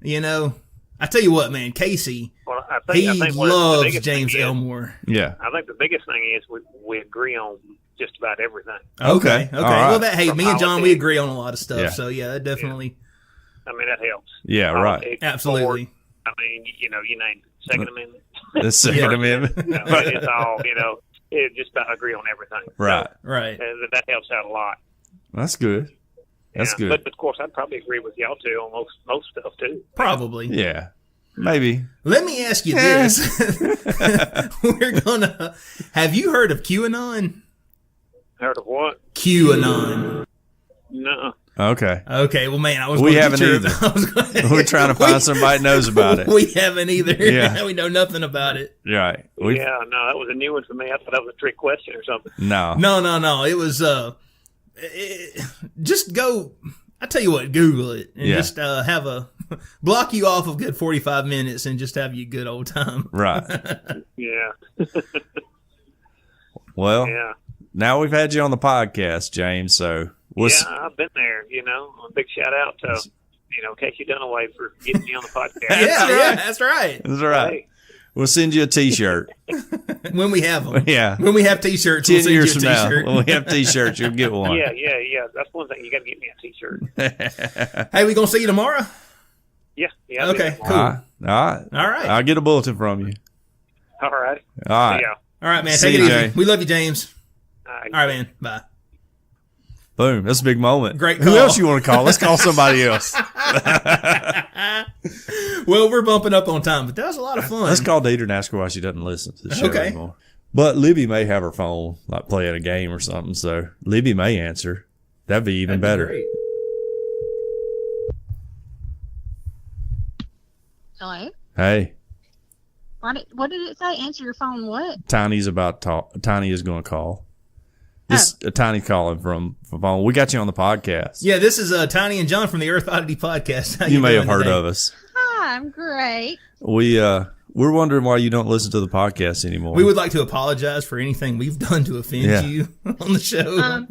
You know, I tell you what, man, Casey, Well, I he think what the loves biggest thing James is- Elmore. Yeah. I think the biggest thing is we agree on just about everything. Okay. Okay. All right. Well, that From me and John, we politics. agree on a lot of stuff. Yeah. So yeah, that definitely, I mean, that helps. Yeah, right. Politics, absolutely. sport, I mean, you name it. Second Amendment. The Second Yeah. Amendment. It's all, it just about agree on everything. Right. Right. So, that helps out a lot. That's good. That's Yeah. good. But of course, I'd probably agree with y'all too on most stuff too. Probably. Yeah. Maybe. Let me ask you this. Have you heard of QAnon? Heard of what? QAnon. No. Okay. Okay, well, man, I was. We gonna haven't get your- either. I was gonna- We're trying to find somebody that knows about it. We haven't either. Yeah. We know nothing about it. Right. We, Yeah, no, that was a new one for me. I thought that was a trick question or something. No. No. It was just go. I tell you what, Google it and Yeah. just have a block you off of good 45 minutes and just have you a good old time. Right. Yeah. Well, Yeah. now we've had you on the podcast, James. So we'll Yeah, I've been there, A big shout out to, Casey Dunaway for getting me on the podcast. Yeah, that's right. That's all right. Hey, We'll send you a T-shirt. When we have them. Yeah. When we have T-shirts, 10 we'll send you a years from now, T-shirt. when we have T-shirts, you'll get one. yeah. That's one thing. You got to get me a T-shirt. Hey, we gonna see you tomorrow? Yeah. I'll be Okay, there. cool. All right. All right. I'll get a bulletin from you. All right. All right. Yeah. All right, man. See Take it you, easy. Jay. We love you, James. All right. All right, man. Bye. Boom. That's a big moment. Great Who call. else you want to call? Let's call somebody else. Well, we're bumping up on time, but that was a lot of fun. Let's call Deidre and ask her why she doesn't listen to the show Okay. anymore. But Libby may have her phone, like playing a game or something. So Libby may answer. That'd be even That'd be better. great. Hello? Hey, What did it say? Answer your phone what? Tiny's about to talk. Tiny is going to call. This Tiny calling from phone. We got you on the podcast. Yeah, this is Tiny and John from the Earth Oddity Podcast. How You may have doing heard today? of us. Hi, I'm great. We're wondering why you don't listen to the podcast anymore. We would like to apologize for anything we've done to offend you on the show.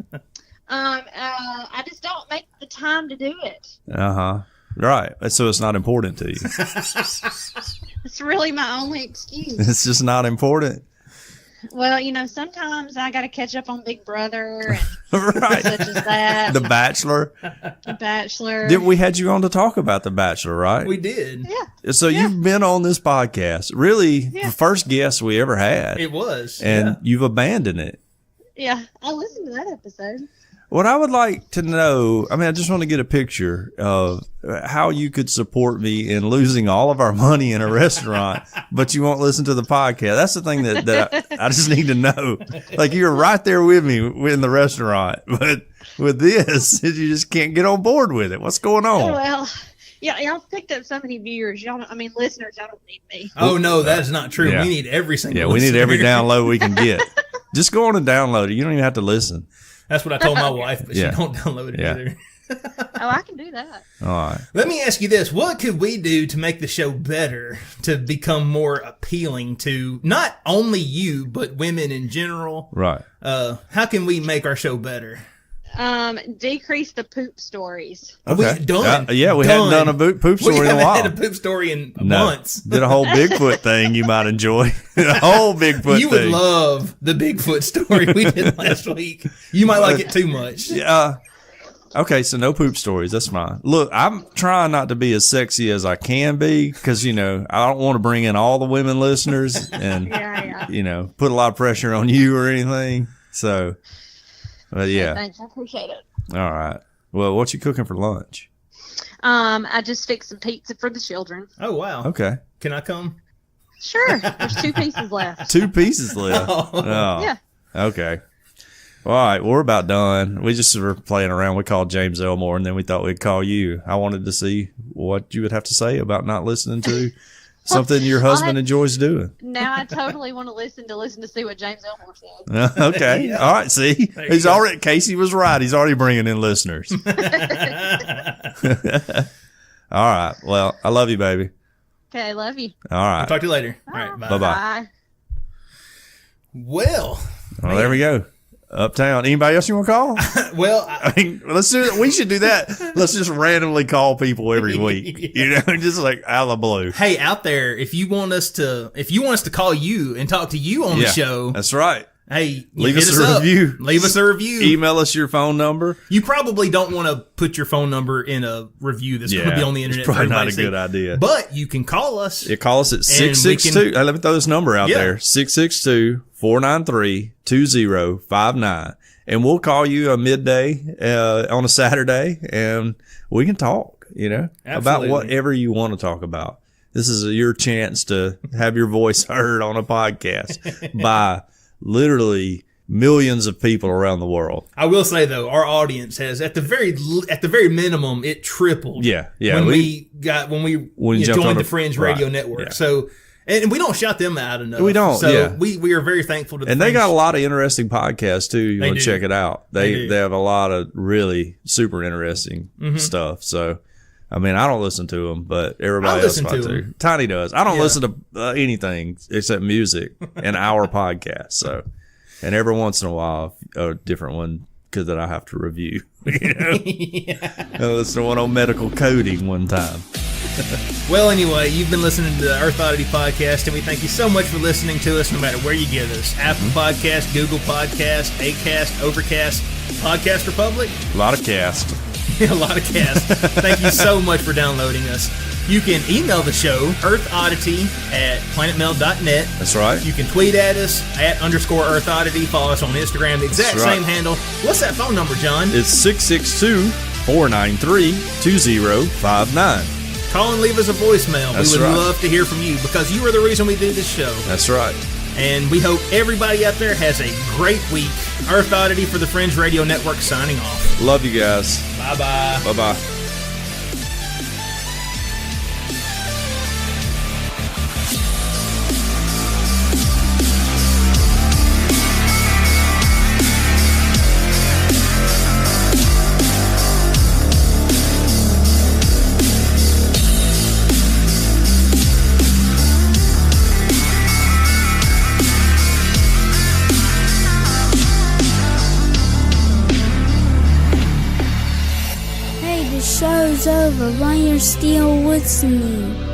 I just don't make the time to do it. Right. So it's not important to you. It's really my only excuse. It's just not important. Well, sometimes I got to catch up on Big Brother and Right. such as that. The Bachelor. The Bachelor. We had you on to talk about The Bachelor, right? We did. Yeah. So you've been on this podcast. Really, the first guest we ever had. It was. And you've abandoned it. Yeah, I listened to that episode. What I would like to know, I just want to get a picture of how you could support me in losing all of our money in a restaurant, but you won't listen to the podcast. That's the thing that I just need to know. Like, you're right there with me in the restaurant, but with this, you just can't get on board with it. What's going on? Well, yeah, y'all picked up so many viewers. Listeners, y'all don't need me. Oh, no, that's not true. Yeah. We need every single Yeah, we need listener. every download we can get. Just go on and download it. You don't even have to listen. That's what I told my wife, but Yeah. she don't download it Yeah. either. Oh, I can do that. All right. Let me ask you this. What could we do to make the show better, to become more appealing to not only you, but women in general? Right. How can we make our show better? Decrease the poop stories. Okay. We done. We hadn't done a poop We story in a haven't while. had a poop story in months. Did a whole Bigfoot thing you might enjoy. A whole Bigfoot You thing. would love the Bigfoot story we did last week. You might like it too much. Yeah. Okay, so no poop stories. That's fine. Look, I'm trying not to be as sexy as I can be because, I don't want to bring in all the women listeners and, Yeah. put a lot of pressure on you or anything. So, but yeah. Thanks, I appreciate it. All right. Well, what you cooking for lunch? I just fixed some pizza for the children. Oh, wow. Okay. Can I come? Sure. There's 2 pieces left. 2 pieces left. Oh. Yeah. Okay. All right. We're about done. We just were playing around. We called James Elmore, and then we thought we'd call you. I wanted to see what you would have to say about not listening to something your husband enjoys doing. Now I totally want to listen to see what James Elmore said. Okay. Yeah. All right. See, There you go. already, Casey was right. He's already bringing in listeners. All right. Well, I love you, baby. Okay, I love you. All right. Talk to you later. All right. Bye. Bye-bye. Bye. Well, Well, there we go. Uptown. Anybody else you want to call? well, I mean, let's do it. We should do that. Let's just randomly call people every week. Just like out of the blue. hey, out there, if you want us to call you and talk to you on the show, That's right. hey, Leave hit us a up. review. Leave us a review. Email us your phone number. You probably don't want to put your phone number in a review that's going to be on the internet. It's probably for not a everybody to good see. idea. But you can call us. You call us at And 662. Let me throw this number out Yeah. there. 662-493-2059. And we'll call you a midday on a Saturday, and we can talk, about Absolutely. whatever you want to talk about. This is your chance to have your voice heard on a podcast by literally millions of people around the world. I will say though, our audience has at the very minimum it tripled. Yeah. When we jumped on joined the- the Fringe Radio right, Network. yeah. So, and we don't shout them out enough. We don't, So yeah. we are very thankful to. The And they Fringe. got a lot of interesting podcasts too. You They want to do. check it out. They They do. have a lot of really super interesting Mm-hmm. stuff. So, I mean, I don't listen to them, but everybody I else listen might to too. 'em. Tiny does. I don't Yeah. listen to anything except music and our podcast. So, and every once in a while, a different one because that I have to review. I listened to one on medical coding one time. Well, anyway, you've been listening to the Earth Oddity Podcast, and we thank you so much for listening to us no matter where you get us. Apple Podcast, Google Podcast, Acast, Overcast, Podcast Republic. A lot of cast. A lot of cast. Thank you so much for downloading us. You can email the show, earthoddity@planetmail.net. That's right. You can tweet at us @_earthoddity. Follow us on Instagram, the exact That's right. same handle. What's that phone number, John? It's 662-493-2059. Call and leave us a voicemail. That's We would right. love to hear from you because you are the reason we do this show. That's right. And we hope everybody out there has a great week. Earth Oddity for the Fringe Radio Network signing off. Love you guys. Bye-bye. Bye-bye. is over, why you're still with me?